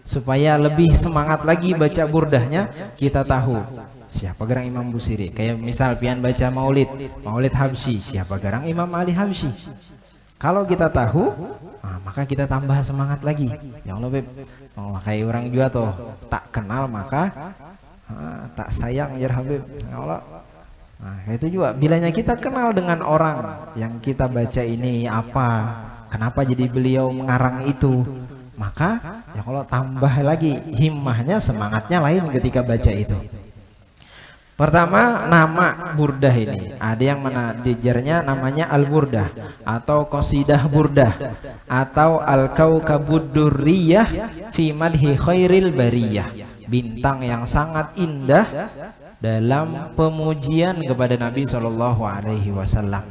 supaya lebih semangat lagi baca burdahnya, kita tahu siapa garang Imam Busiri. Kayak misal pian baca Maulid Habsyi, siapa garang Imam Ali Habsyi. Kalau kita tahu, maka kita tambah semangat lagi. Ya Allah Beb, kayak orang juga tuh tak kenal maka tak sayang ya Habib. Ya Allah. Nah, itu juga bilanya kita kenal dengan orang yang kita baca ini apa, kenapa jadi beliau mengarang itu, maka ya Allah tambah lagi himmahnya, semangatnya lain ketika baca itu. Pertama, nama burdah ini ada yang mana dijarnya namanya al-burdah atau qasidah burdah atau al-kaukabud durriyah fi madhi khairil bariyah, bintang yang sangat indah dalam pemujian kepada Nabi SAW.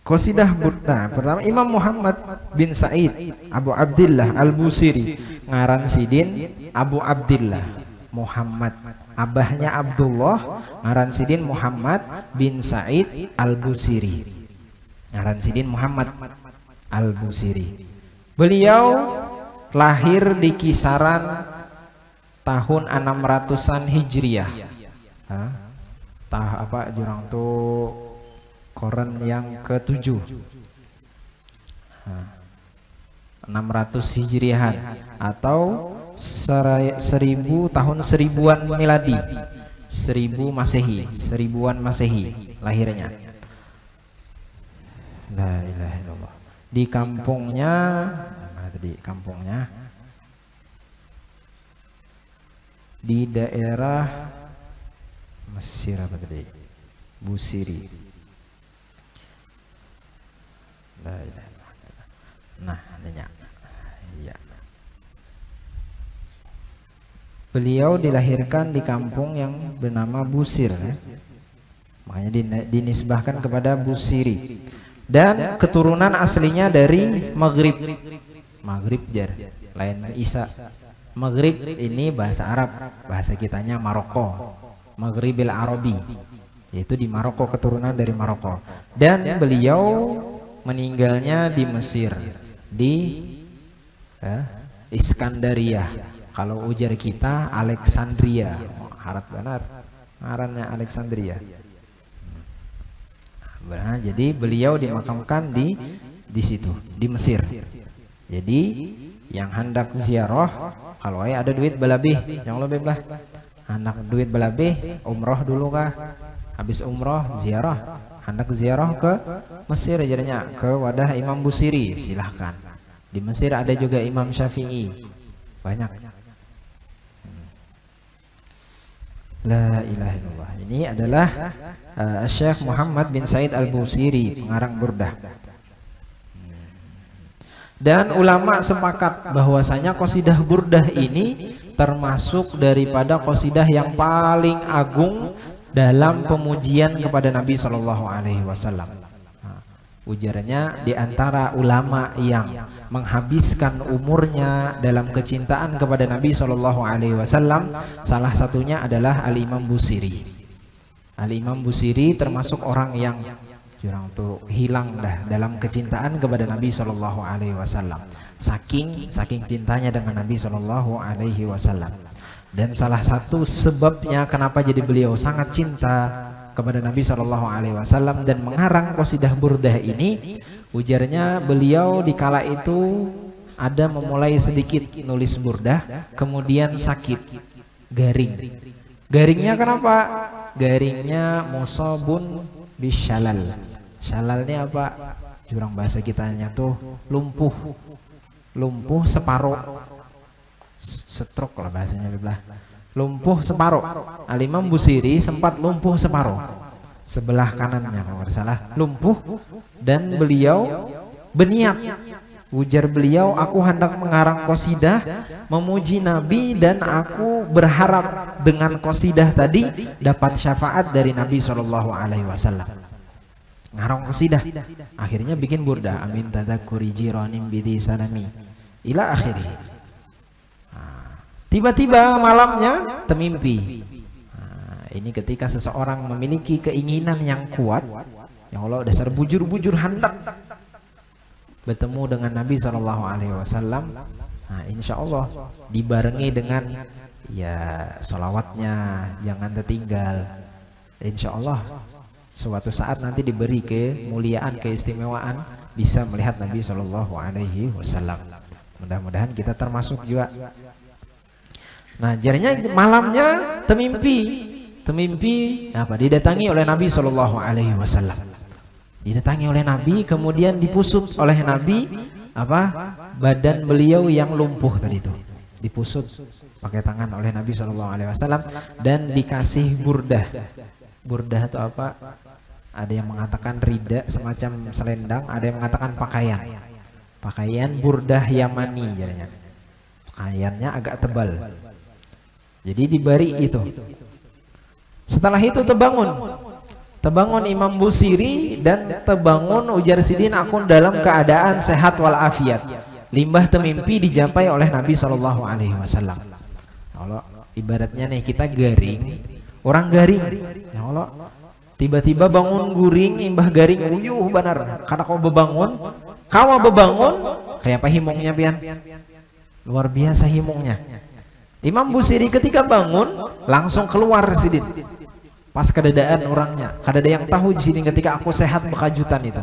Qasidah burdah pertama Imam Muhammad bin Sa'id Abu Abdillah Al-Busiri, ngaran sidin Abu Abdillah Muhammad, abahnya Abdullah, ngaran sidin Muhammad bin Sa'id Al-Busiri, ngaran sidin Muhammad Al-Busiri. Beliau lahir di kisaran tahun 600-an Hijriah. Apa jurang tuh koran yang ke-7. 600 Hijriahan atau 1000 tahun 1000-an miladi, 1000 Masehi, 1000-an Masehi lahirnya. La ilaha illallah. Di kampungnya, mana tadi kampungnya? Di daerah Mesir apa tadi? Busiri. La ilaha illallah. Nah, adanya. Iya. Beliau dilahirkan di kampung yang bernama Busir, ya. Makanya dinisbahkan kepada Busiri. Dan keturunan aslinya dari Maghrib. Maghrib jar, lain Isa. Maghrib ini bahasa Arab, bahasa kitanya Maroko. Maghribil Arabi, yaitu di Maroko, keturunan dari Maroko. Dan beliau meninggalnya di Mesir, di Iskandaria. Kalau ujar kita Alexandria, harap benar, ngarannya Alexandria. Nah, jadi beliau dimakamkan di situ, di Mesir. Jadi yang hendak ziarah, kalau ada duit belabih, yang lebih lah, hendak duit belabih, umroh dulu kah? Habis umroh ziarah, hendak ziarah ke Mesir jadinya, ke wadah Imam Busiri, silahkan. Di Mesir ada juga Imam Syafi'i, banyak. La ilaha illallah. Ini adalah Syekh Muhammad bin Sa'id Al-Busiri, pengarang burdah. Dan ulama sepakat bahwasanya qasidah burdah ini termasuk daripada qasidah yang paling agung dalam pemujian kepada Nabi SAW. Ujarnya di antara ulama yang menghabiskan umurnya dalam kecintaan kepada Nabi SAW, salah satunya adalah Al-Imam Busiri. Al-Imam Busiri termasuk orang yang jurang tuh hilang dah dalam kecintaan kepada Nabi SAW. Saking cintanya dengan Nabi SAW. Dan salah satu sebabnya kenapa jadi beliau sangat cinta kepada Nabi SAW dan mengarang qasidah burdah ini, ujarnya beliau di kala itu ada memulai sedikit nulis burdah, kemudian sakit, garing. Garingnya kenapa? Garingnya musabun bisyalal. Syalalnya apa? Jurang bahasa kitanya tuh lumpuh. Lumpuh separuh. Stroke lah bahasanya belah. Lumpuh separuh. Al-Imam Busiri sempat lumpuh separuh. Sebelah kanannya kalau tidak salah lumpuh, dan beliau berniat, ujar beliau, aku hendak mengarang qasidah memuji Nabi dan aku berharap dengan qasidah tadi dapat syafaat dari Nabi SAW. Ngarang qasidah, akhirnya bikin burdah, amin tadzakkuri jiranim bidi salami ila akhirih. Tiba-tiba malamnya termimpi. Ini ketika seseorang memiliki keinginan yang kuat, ya Allah, dasar bujur-bujur hendak bertemu dengan Nabi SAW. Nah, insya Allah dibarengi dengan ya sholawatnya jangan tertinggal. Insya Allah suatu saat nanti diberi kemuliaan, keistimewaan bisa melihat Nabi SAW. Mudah-mudahan kita termasuk juga. Nah, jadinya malamnya termimpi apa? Didatangi oleh Nabi SAW. Didatangi oleh Nabi, kemudian dipusut oleh Nabi apa? Badan beliau yang lumpuh tadi itu. Dipusut pakai tangan oleh Nabi SAW dan dikasih burdah. Burdah itu apa? Ada yang mengatakan rida, semacam selendang, ada yang mengatakan pakaian. Pakaian burdah Yamani jadinya. Pakaiannya agak tebal. Jadi diberi itu. Setelah itu terbangun Imam Busiri dan terbangun ujar Sidin akun dalam keadaan sehat walafiat. Limbah temimpi dijapai oleh Nabi SAW. Allah, ibaratnya nih kita garing, orang garing. Ya Allah, tiba-tiba bangun guring, imbah garing, uyuh benar. Karena kau bebangun, kayak apa himungnya pian? Luar biasa himungnya. Imam Busiri ketika bangun langsung keluar Sidin. Pas kedadaan orangnya, kadada yang tahu di sini ketika aku sehat bekajutan itu.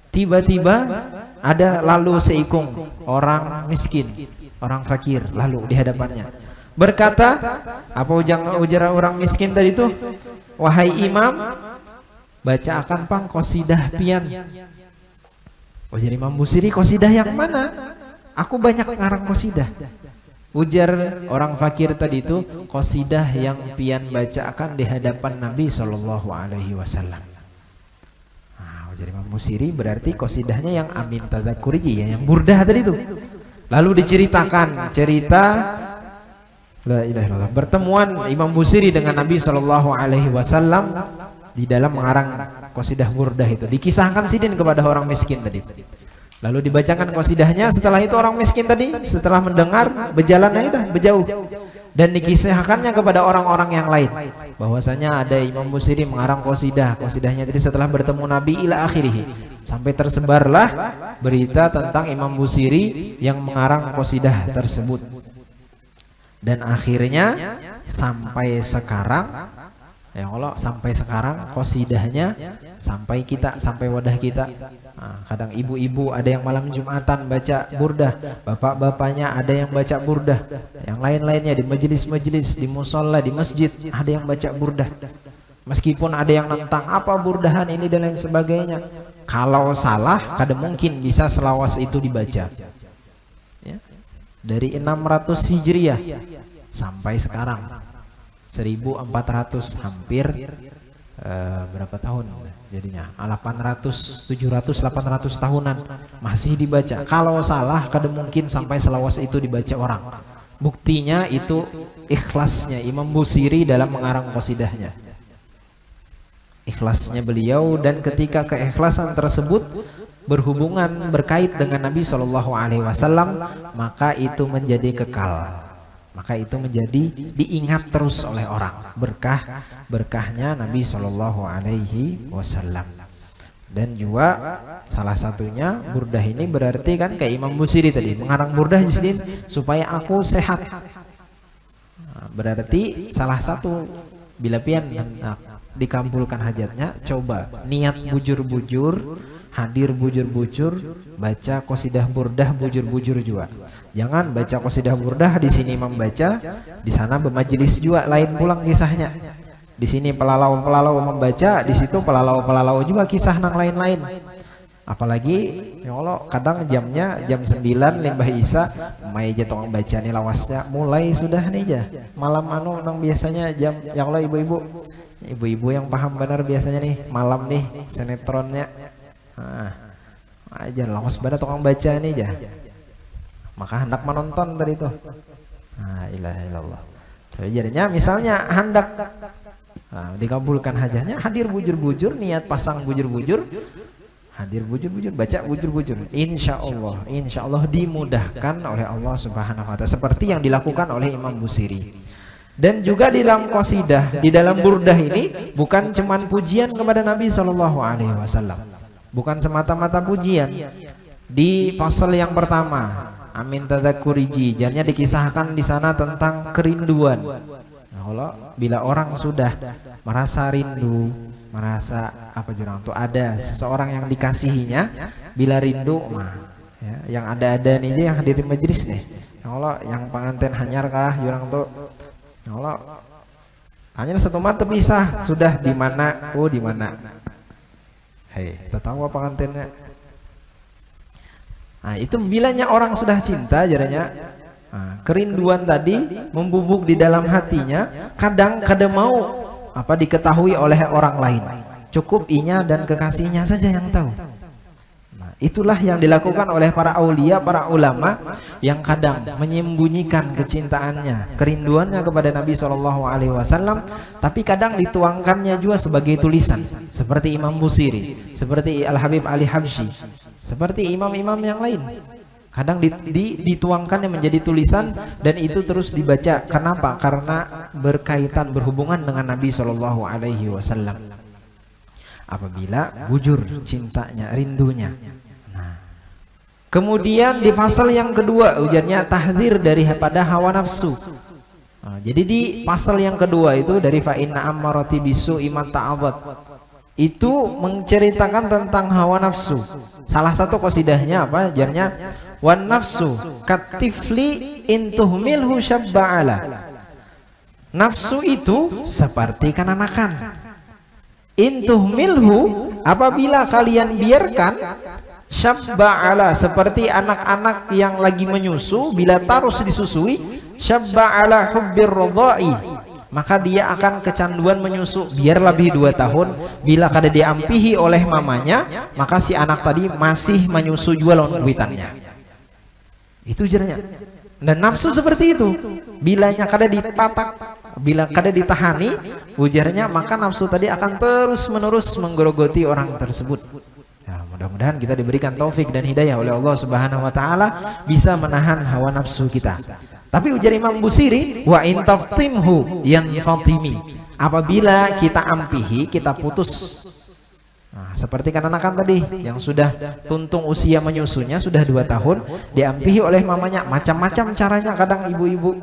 Tiba-tiba ada lalu seikung orang miskin, orang fakir lalu di hadapannya. Berkata, apa ujar orang miskin tadi itu? Wahai Imam, baca akan pang qasidah pian. Ujar Imam Busiri, qasidah yang mana? Aku banyak ngarang qasidah. Ujar orang fakir tadi itu, qasidah yang pian bacakan di hadapan Nabi SAW. Nah, ujar Imam Busiri berarti qasidahnya yang amin tadzakkuri, yang burdah tadi itu. Lalu diceritakan cerita la ilaha illallah, pertemuan Imam Busiri dengan Nabi SAW di dalam mengarang qasidah burdah itu. Dikisahkan Sidin kepada orang miskin tadi. Lalu dibacakan qasidahnya. Setelah itu orang miskin tadi setelah mendengar berjalan aja berjauh, dan dikisahkannya kepada orang-orang yang lain bahwasanya ada Imam Busiri mengarang qasidahnya tadi setelah bertemu Nabi ila akhirih, sampai tersebarlah berita tentang Imam Busiri yang mengarang qasidah tersebut. Dan akhirnya sampai sekarang, ya Allah, sampai sekarang qasidahnya sampai kita, sampai wadah kita. Nah, kadang ibu-ibu ada yang malam Jumatan baca burdah, bapak-bapaknya ada yang baca burdah, yang lain-lainnya di majelis-majelis, di musola, di masjid ada yang baca burdah. Meskipun ada yang nentang apa burdahan ini dan lain sebagainya, kalau salah kadang mungkin bisa selawas itu dibaca ya. Dari 600 Hijriah sampai sekarang 1400, hampir berapa tahun jadinya? 800, 700, 800 tahunan masih dibaca. Kalau salah kadang mungkin sampai selawas itu dibaca orang. Buktinya itu ikhlasnya Imam Busiri dalam mengarang qasidahnya. Ikhlasnya beliau, dan ketika keikhlasan tersebut berhubungan berkait dengan Nabi SAW, maka itu menjadi kekal. Maka itu menjadi diingat terus oleh orang, berkahnya Nabi SAW. Dan juga salah satunya burdah ini berarti kan kayak Imam Busiri tadi mengarang burdah di sini supaya aku sehat. Nah, berarti salah satu bila pian dikabulkan hajatnya, coba niat bujur-bujur hadir bujur-bujur, baca qasidah burdah bujur-bujur juga. Jangan baca qasidah burdah di sini membaca, di sana bermajelis juga, lain pulang kisahnya. Di sini pelalau-pelalau membaca, di situ pelalau-pelalau juga kisah nang lain-lain. Apalagi ya Allah, kadang jamnya jam 9 limbah isa mai aja tong baca nih lawasnya mulai sudah nih aja. Malam anu nang biasanya jam ya Allah ibu-ibu yang paham benar biasanya nih malam nih sinetronnya. Aja lawas pada tukang baca nih aja. Maka hendak menonton tadi tuh. Ilaha illallah. Jadi jadinya misalnya hendak dikabulkan hajatnya, hadir bujur-bujur, niat pasang bujur-bujur, hadir bujur-bujur, baca bujur-bujur. Insya Allah dimudahkan oleh Allah Subhanahu wa Ta'ala, seperti yang dilakukan oleh Imam Busiri. Dan juga di dalam qasidah, di dalam burdah ini bukan cuman pujian kepada Nabi SAW, bukan semata-mata pujian. Di pasal yang pertama, Amin tadzakuriji, jannya dikisahkan di sana tentang kerinduan. Allah, bila orang sudah merasa rindu, merasa apa jurang tuh ada seseorang yang dikasihinya, bila rindu ya, yang ada nih aja yang hadir di majelis nih. Ya Allah, yang pengantin hanyar kah jurang tuh. Ya Allah, hanya satu mata terpisah sudah di mana? Oh di mana? Hei, tahu pengantinnya. Nah, itu bilanya orang sudah cinta jaranya. Kerinduan tadi membubuk di dalam hatinya, kadang mau apa diketahui oleh orang lain, cukup inya dan kekasihnya saja yang tahu. Nah, itulah yang dilakukan oleh para aulia, para ulama yang kadang menyembunyikan kecintaannya, kerinduannya kepada Nabi SAW, tapi kadang dituangkannya juga sebagai tulisan, seperti Imam Busiri, seperti Al-Habib Ali Habsyi, seperti imam-imam yang lain. Kadang dituangkannya menjadi tulisan dan itu terus dibaca. Kenapa? Karena berkaitan berhubungan dengan Nabi SAW. Apabila bujur cintanya, rindunya. Nah, kemudian di pasal yang kedua ujarnya tahdzir daripada hawa nafsu. Jadi di pasal yang kedua itu dari fa inna ammarati bisu iman ta'awad, itu menceritakan tentang hawa nafsu. Salah satu qasidahnya apa? Jarnya wan nafsu katifli intuhmilhu syabba'ala. Nafsu itu seperti kananakan. Intuhmilhu, apabila kalian biarkan, syabba'ala, seperti anak-anak yang lagi menyusu, bila terus disusui, syabba'ala hubbir radha'i, maka dia akan kecanduan menyusu biar lebih 2 tahun. Bila kada diampihi oleh mamanya, maka si anak tadi masih menyusu jual kuitannya. Itu jernya. Dan nafsu seperti itu, bilanya kada ditatak, bila kada ditahani ujarnya, maka nafsu tadi akan terus menerus menggerogoti orang tersebut. Ya, mudah-mudahan kita diberikan taufik dan hidayah oleh Allah Subhanahu wa Ta'ala, bisa menahan hawa nafsu kita. Tapi ujar Imam Busiri, wa in taftimhu yanfatimi, apabila kita ampihi, kita putus. Nah, seperti kananakan tadi yang sudah tuntung usia menyusunya sudah 2 tahun, diampihi oleh mamanya, macam-macam caranya. Kadang ibu-ibu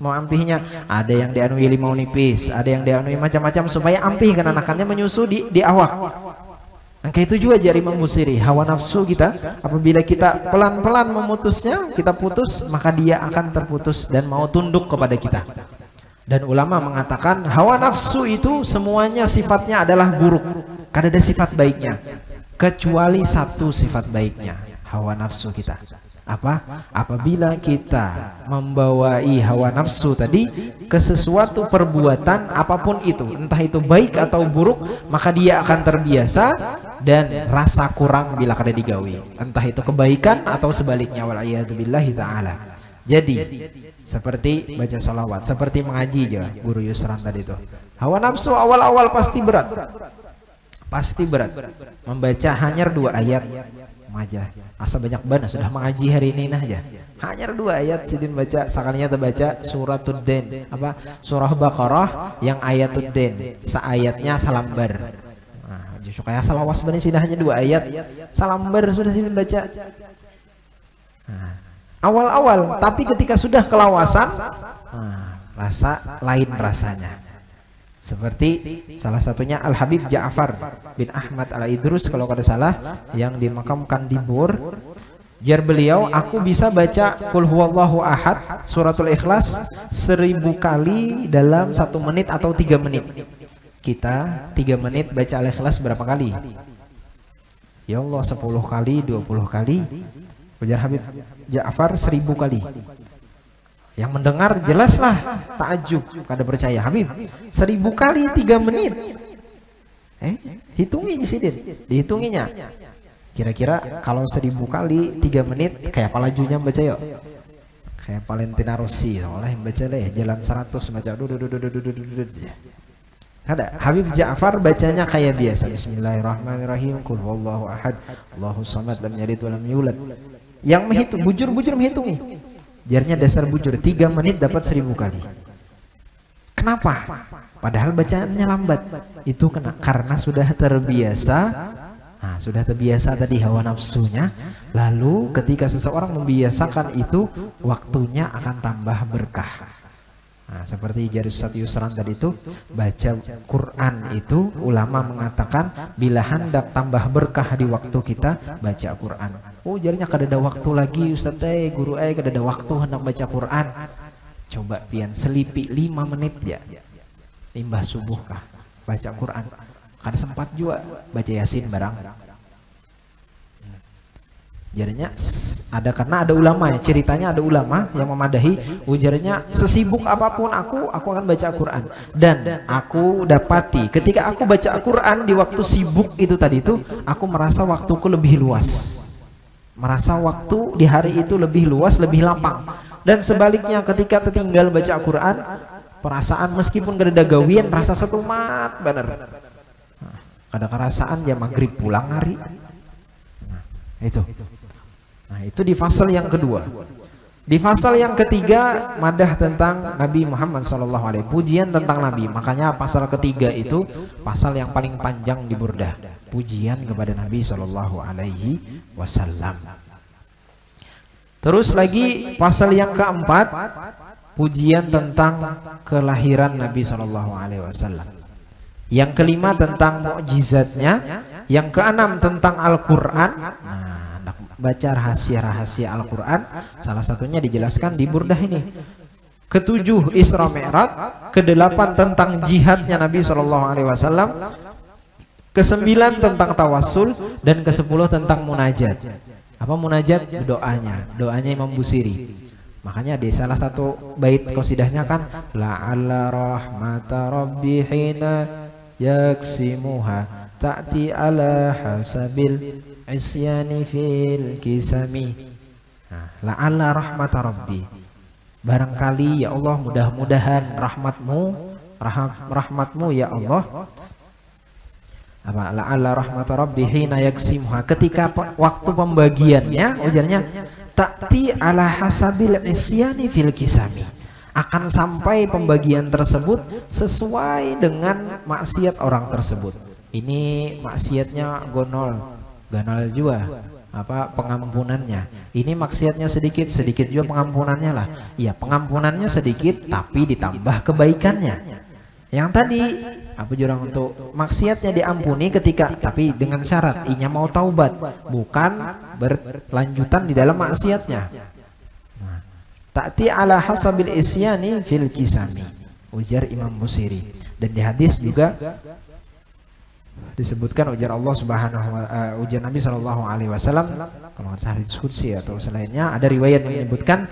mau ampihinya, ada yang dianui limau nipis, ada yang dianui macam-macam supaya ampih kananakannya menyusu di awak. Angka itu juga jari Imam Busiri, hawa nafsu kita apabila kita pelan-pelan memutusnya, kita putus, maka dia akan terputus dan mau tunduk kepada kita. Dan ulama mengatakan hawa nafsu itu semuanya sifatnya adalah buruk, kada ada sifat baiknya kecuali satu sifat baiknya, hawa nafsu kita. Apa? Apabila kita membawai hawa nafsu tadi ke sesuatu perbuatan apapun itu, entah itu baik atau buruk, maka dia akan terbiasa dan rasa kurang bila kada digawi, entah itu kebaikan atau sebaliknya, wal'iyadzubillahi ta'ala. Jadi seperti baca sholawat, seperti mengaji aja Guru Yusran tadi itu, hawa nafsu awal-awal pasti berat, pasti berat. Membaca hanya 2 ayat aja, asa banyak banget sudah mengaji hari ini nah aja, hanya 2 ayat sidin baca, sekalinya terbaca suratul den, apa surah Baqarah yang ayatul den, seayatnya salambar. Nah, justru kayak salawas benih sudah hanya 2 ayat, salambar sudah sidin baca. Nah, awal-awal, tapi ketika sudah kelawasan, rasa lain rasanya. Seperti salah satunya Al Habib Ja'far bin Ahmad Al Idrus kalau kada salah, yang dimakamkan di Bor. Jar beliau, aku bisa baca Qul huwallahu ahad suratul Ikhlas 1000 kali dalam 1 menit atau 3 menit. Kita 3 menit baca Al-Ikhlas berapa kali? Ya Allah, 10 kali, 20 kali. Ujar Habib Ja'far 1000 kali. Yang mendengar jelaslah takjub, kada percaya. Habib 1000 kali 3 menit. Hitungi di sini, dihitunginya. Kira-kira kalau 1000 kali 3 menit kayak apa lajunya baca yuk? Kayak Valentina Rossi, oleh baca deh jalan 100 baca ada. Habib Ja'far bacanya kayak biasa, Bismillahirrahmanirrahim, Qul huwallahu ahad, Allahus samad, lam yalid wa lam yulad. Yang menghitung, bujur-bujur menghitungi. Jarnya dasar bujur, 3 menit dapat 1000 kali. Kenapa? Padahal bacaannya lambat. Itu karena sudah terbiasa. Nah, sudah terbiasa tadi hawa nafsunya. Lalu ketika seseorang membiasakan itu, waktunya akan tambah berkah. Nah, seperti Jarusat Yusran tadi itu, baca Quran itu ulama mengatakan bila hendak tambah berkah di waktu kita baca Quran. Oh, jadinya kada ada waktu lagi Ustaz guru kada ada waktu hendak baca Quran. Coba pian selipi 5 menit ya. Limbah subuh kah baca Quran. Kada sempat juga baca Yasin barang. Jadinya ada, karena ada ulama ya, ceritanya ada ulama yang memadahi ujarnya sesibuk apapun aku akan baca Quran. Dan aku dapati ketika aku baca Quran di waktu sibuk itu tadi itu, aku merasa waktuku lebih luas. Merasa waktu di hari itu lebih luas, lebih lapang. Dan sebaliknya ketika tertinggal baca Quran, perasaan meskipun gak ada gawian rasa setumat bener. Ada kerasaan ya maghrib pulang hari. Itu. Nah, itu di fasal yang kedua. Di fasal yang ketiga madah tentang Nabi Muhammad SAW, pujian tentang Nabi. Makanya pasal ketiga itu pasal yang paling panjang di Burdah, pujian kepada Nabi SAW. Terus lagi pasal yang keempat, pujian tentang kelahiran Nabi SAW. Yang kelima tentang mukjizatnya. Yang keenam tentang Al-Quran. Nah, baca rahasia-rahasia Al-Quran, salah satunya dijelaskan di Burdah ini. Ketujuh Isra Mi'raj, kedelapan tentang jihadnya Nabi SAW, kesembilan tentang tawassul, dan kesepuluh tentang munajat. Apa munajat? Doanya Imam Busiri. Makanya di salah satu bait qasidahnya kan la'alla rahmata rabbi hina yaksimuha ta'ti ala hasabil isyani fil kisami. La'alla rahmata rabbi, barangkali ya Allah, mudah-mudahan rahmatmu ya Allah. Apa? La'alla rahmata rabbi hina yaksimuha, ketika waktu pembagiannya, ujarnya ta'ti ala hasabil isyani fil kisami, akan sampai pembagian tersebut sesuai dengan maksiat orang tersebut. Ini maksiatnya ganal juga, apa pengampunannya. Ini maksiatnya sedikit juga pengampunannya lah. Iya, pengampunannya sedikit tapi ditambah kebaikannya. Yang tadi apa jurang untuk maksiatnya diampuni ketika, tapi dengan syarat inya mau taubat, bukan berlanjutan di dalam maksiatnya. Ta'ti ala hasabil isyani fil kisami, ujar Imam Busiri. Dan di hadis juga disebutkan ujar Allah Subhanahu wa ujar Nabi SAW, kalau hadis qudsi atau selainnya, ada riwayat yang menyebutkan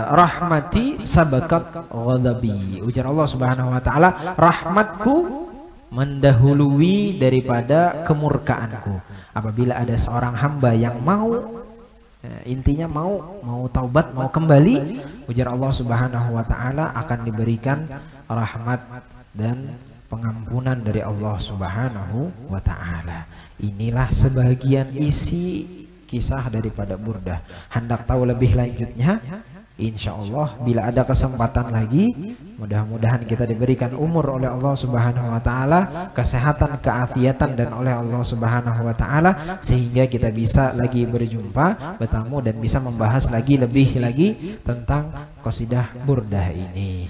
rahmati sabakat ghadabi, ujar Allah Subhanahu wa taala, rahmatku mendahului daripada kemurkaanku. Apabila ada seorang hamba yang mau, intinya mau taubat, mau kembali, ujar Allah Subhanahu wa taala, akan diberikan rahmat dan pengampunan dari Allah Subhanahu wa taala. Inilah sebagian isi kisah daripada Burdah. Hendak tahu lebih lanjutnya, insya Allah bila ada kesempatan lagi, mudah-mudahan kita diberikan umur oleh Allah Subhanahu wa taala, kesehatan, keafiatan, dan oleh Allah Subhanahu wa taala, sehingga kita bisa lagi berjumpa, bertemu, dan bisa membahas lebih lagi tentang qasidah Burdah ini.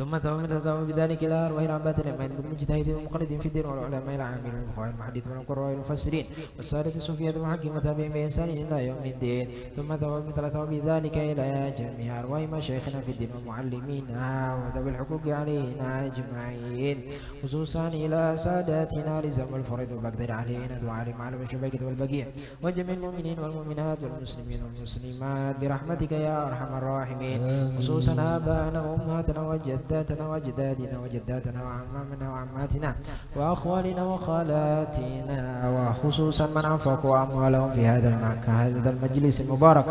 ثم تتوب بذلك إلى أرواح العباد الأئمة المجتهدين والمقلدين في الدين والعلماء العاملين والفقهاء المحدثين والقراء المفسرين والسادة الصوفية ومحكمة تابعين بإحسان إلى يوم الدين. ثم تتوب بذلك إلى جميع أرواح مشايخنا في الدين ومعلمينا وذوي الحقوق علينا أجمعين، خصوصا إلى ساداتنا لزم الفريد وبقدر علينا دعاء معلم الشبكة والبقيع وجميع المؤمنين والمؤمنات والمسلمين والمسلمات برحمتك يا أرحم الراحمين، خصوصا آباءنا وأمهاتنا وجداتنا وجدادنا وجداتنا وعمامنا وعماتنا وأخوالنا وخالاتنا، وخصوصا من أنفقوا أموالهم في هذا المجلس المبارك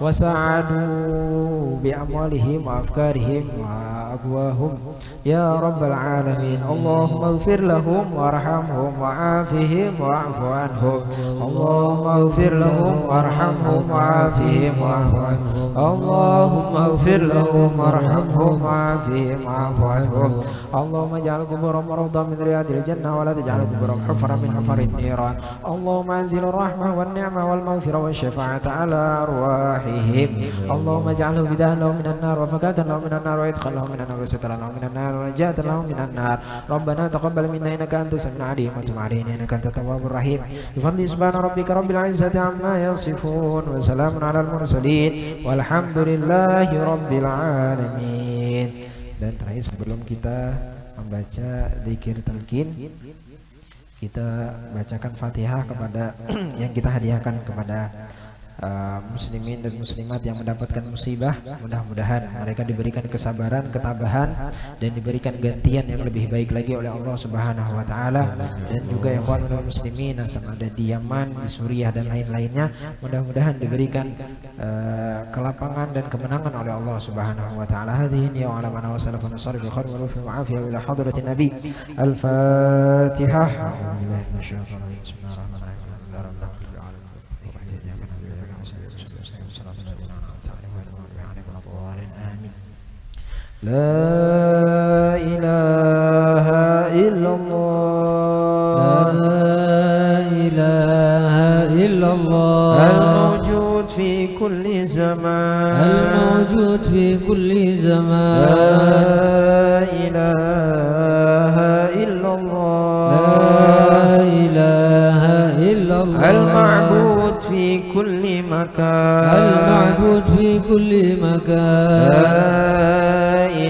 وساعدوا بأموالهم وأفكارهم وأقواهم يا رب العالمين. اللهم اغفر لهم وارحمهم وعافهم واعف عنهم. اللهم اغفر لهم وارحمهم وعافهم واعف عنهم. اللهم اغفر لهم وارحمهم وعافهم واعف عنهم. اللهم اجعل قبورهم روضة من رياض الجنة ولا تجعل قبورهم حفرة من حفر النيران. اللهم انزل الرحمة والنعمة والمغفرة والشفاعة على أرواحهم. اللهم اجعله بداء لهم من النار وفكاكا لهم من النار وإدخالا لهم من النار وسترا لهم من النار ونجاة لهم من النار. ربنا تقبل منا إنك أنت السميع العليم وتب علينا إنك أنت التواب الرحيم. بفضل سبحان ربك رب العزة عما يصفون وسلام على المرسلين والحمد لله رب العالمين. Dan terakhir sebelum kita membaca zikir talqin, kita bacakan Fatihah kepada yang kita hadiahkan kepada muslimin dan muslimat yang mendapatkan musibah. Mudah-mudahan mereka diberikan kesabaran, ketabahan, dan diberikan gantian yang lebih baik lagi oleh Allah Subhanahu wa taala. Dan juga ikhwanul muslimin yang ada di Yaman, di Suriah dan lain-lainnya, mudah-mudahan diberikan kelapangan dan kemenangan oleh Allah Subhanahu wa taala. Hadhihi wa ala man wasalafa nasari bi khair wa fi afiyah ila hadratin nabi. Al-Fatihah. لا إله إلا الله. لا إله إلا الله. الموجود في كل زمان. الموجود في كل زمان. لا إله إلا الله. لا إله إلا الله. المعبود في كل مكان. المعبود في كل مكان. لا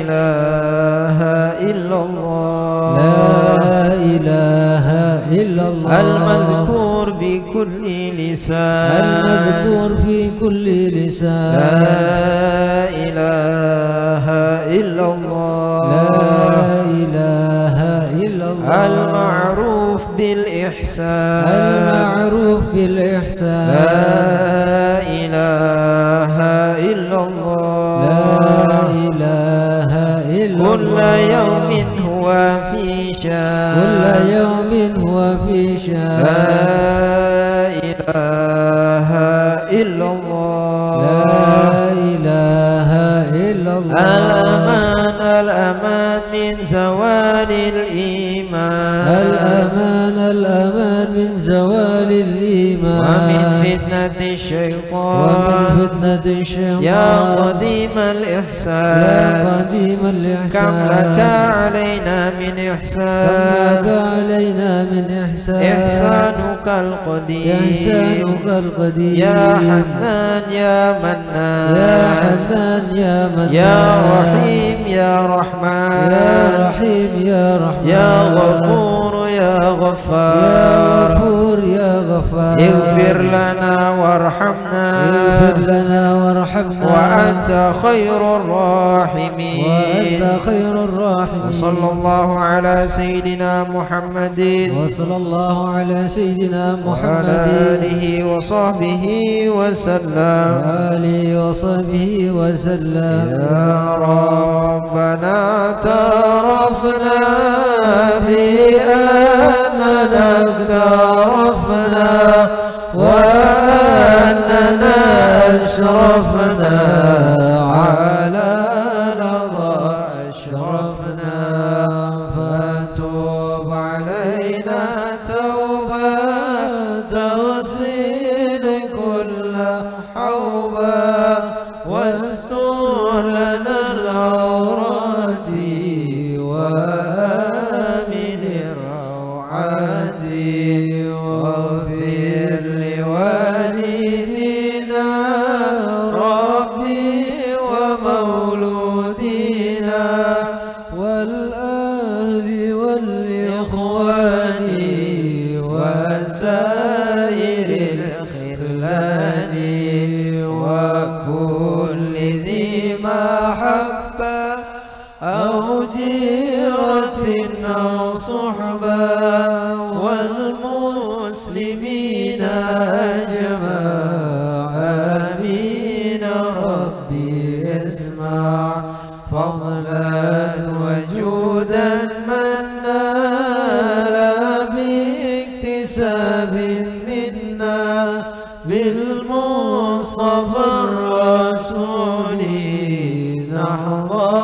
إله إلا الله. لا إله إلا الله. المذكور بكل لسان. المذكور في كل لسان. لا إله إلا الله. لا إله إلا الله. المعروف بالإحسان. المعروف بالإحسان. لا إله إلا الله. لا إله إلا كل الله. يوم هو في شان. كل يوم هو في شان. لا إله إلا الله. لا إله إلا الله. الأمان الأمان من زوال الإيمان. الأمان الأمان من زوال الإيمان. ومن فتنة الشيطان. ومن فتنة الشيطان. يا قديم الإحسان. يا قديم الإحسان. كم لك علينا من إحسان. كم لك علينا من إحسان. إحسانك القديم. إحسانك القديم. يا حنان يا منان. يا حنان يا منان. يا رحيم يا رحمن. يا رحيم يا رحمن. يا غفور يا غفار. يا غفور يا غفار. اغفر لنا وارحمنا. اغفر لنا وارحمنا. وأنت خير الراحمين. وأنت خير الراحمين. وصلى الله على سيدنا محمد. وصلى الله على سيدنا وعلى محمد. آله وصحبه وسلم. وآله وصحبه وسلم. يا ربنا اعترفنا بأننا اقترفنا وأننا أسرفنا على لظى أشرفنا. فتوب علينا توبة تغسل كل حوبة واستر لنا العورات الرسول نحظى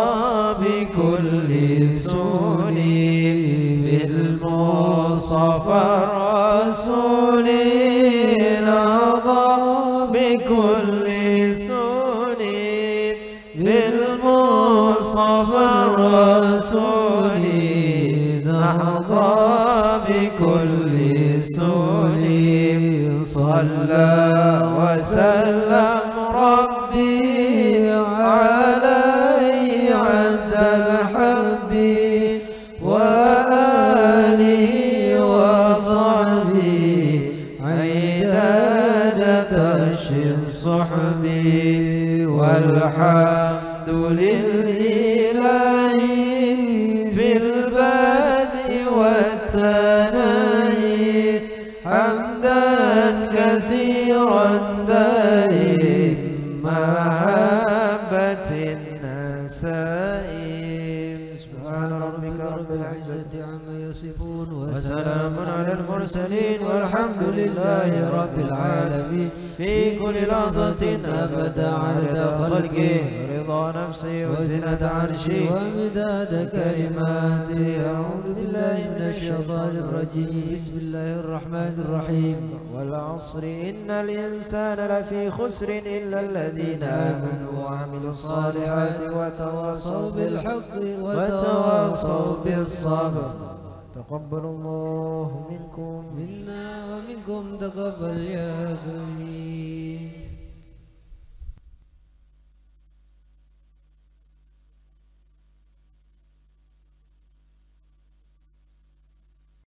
بكل سول بالمصطفى الرسول نحظى بكل سول بالمصطفى الرسول نحظى بكل سول صلى وسلم ربي عليه عند الحب وآله وصحبه عدادة الصحب والحمد لله في البدء والثناء حمدا كثيرا دائم محبة النسائم سبحان ربك رب العزة عما يصفون وسلام على المرسلين والحمد لله رب العالمين في كل لحظة أبدا عدد خلقه ورضا نفسي وزنة عرشي ومداد كلماتي أعوذ بالله من الشيطان الرجيم بسم الله الرحمن الرحيم والعصر إن الإنسان لفي خسر إلا الذين آمنوا وعملوا الصالحات وتواصوا بالحق وتواصوا بالصبر تقبل الله منكم منا ومنكم تقبل يا كريم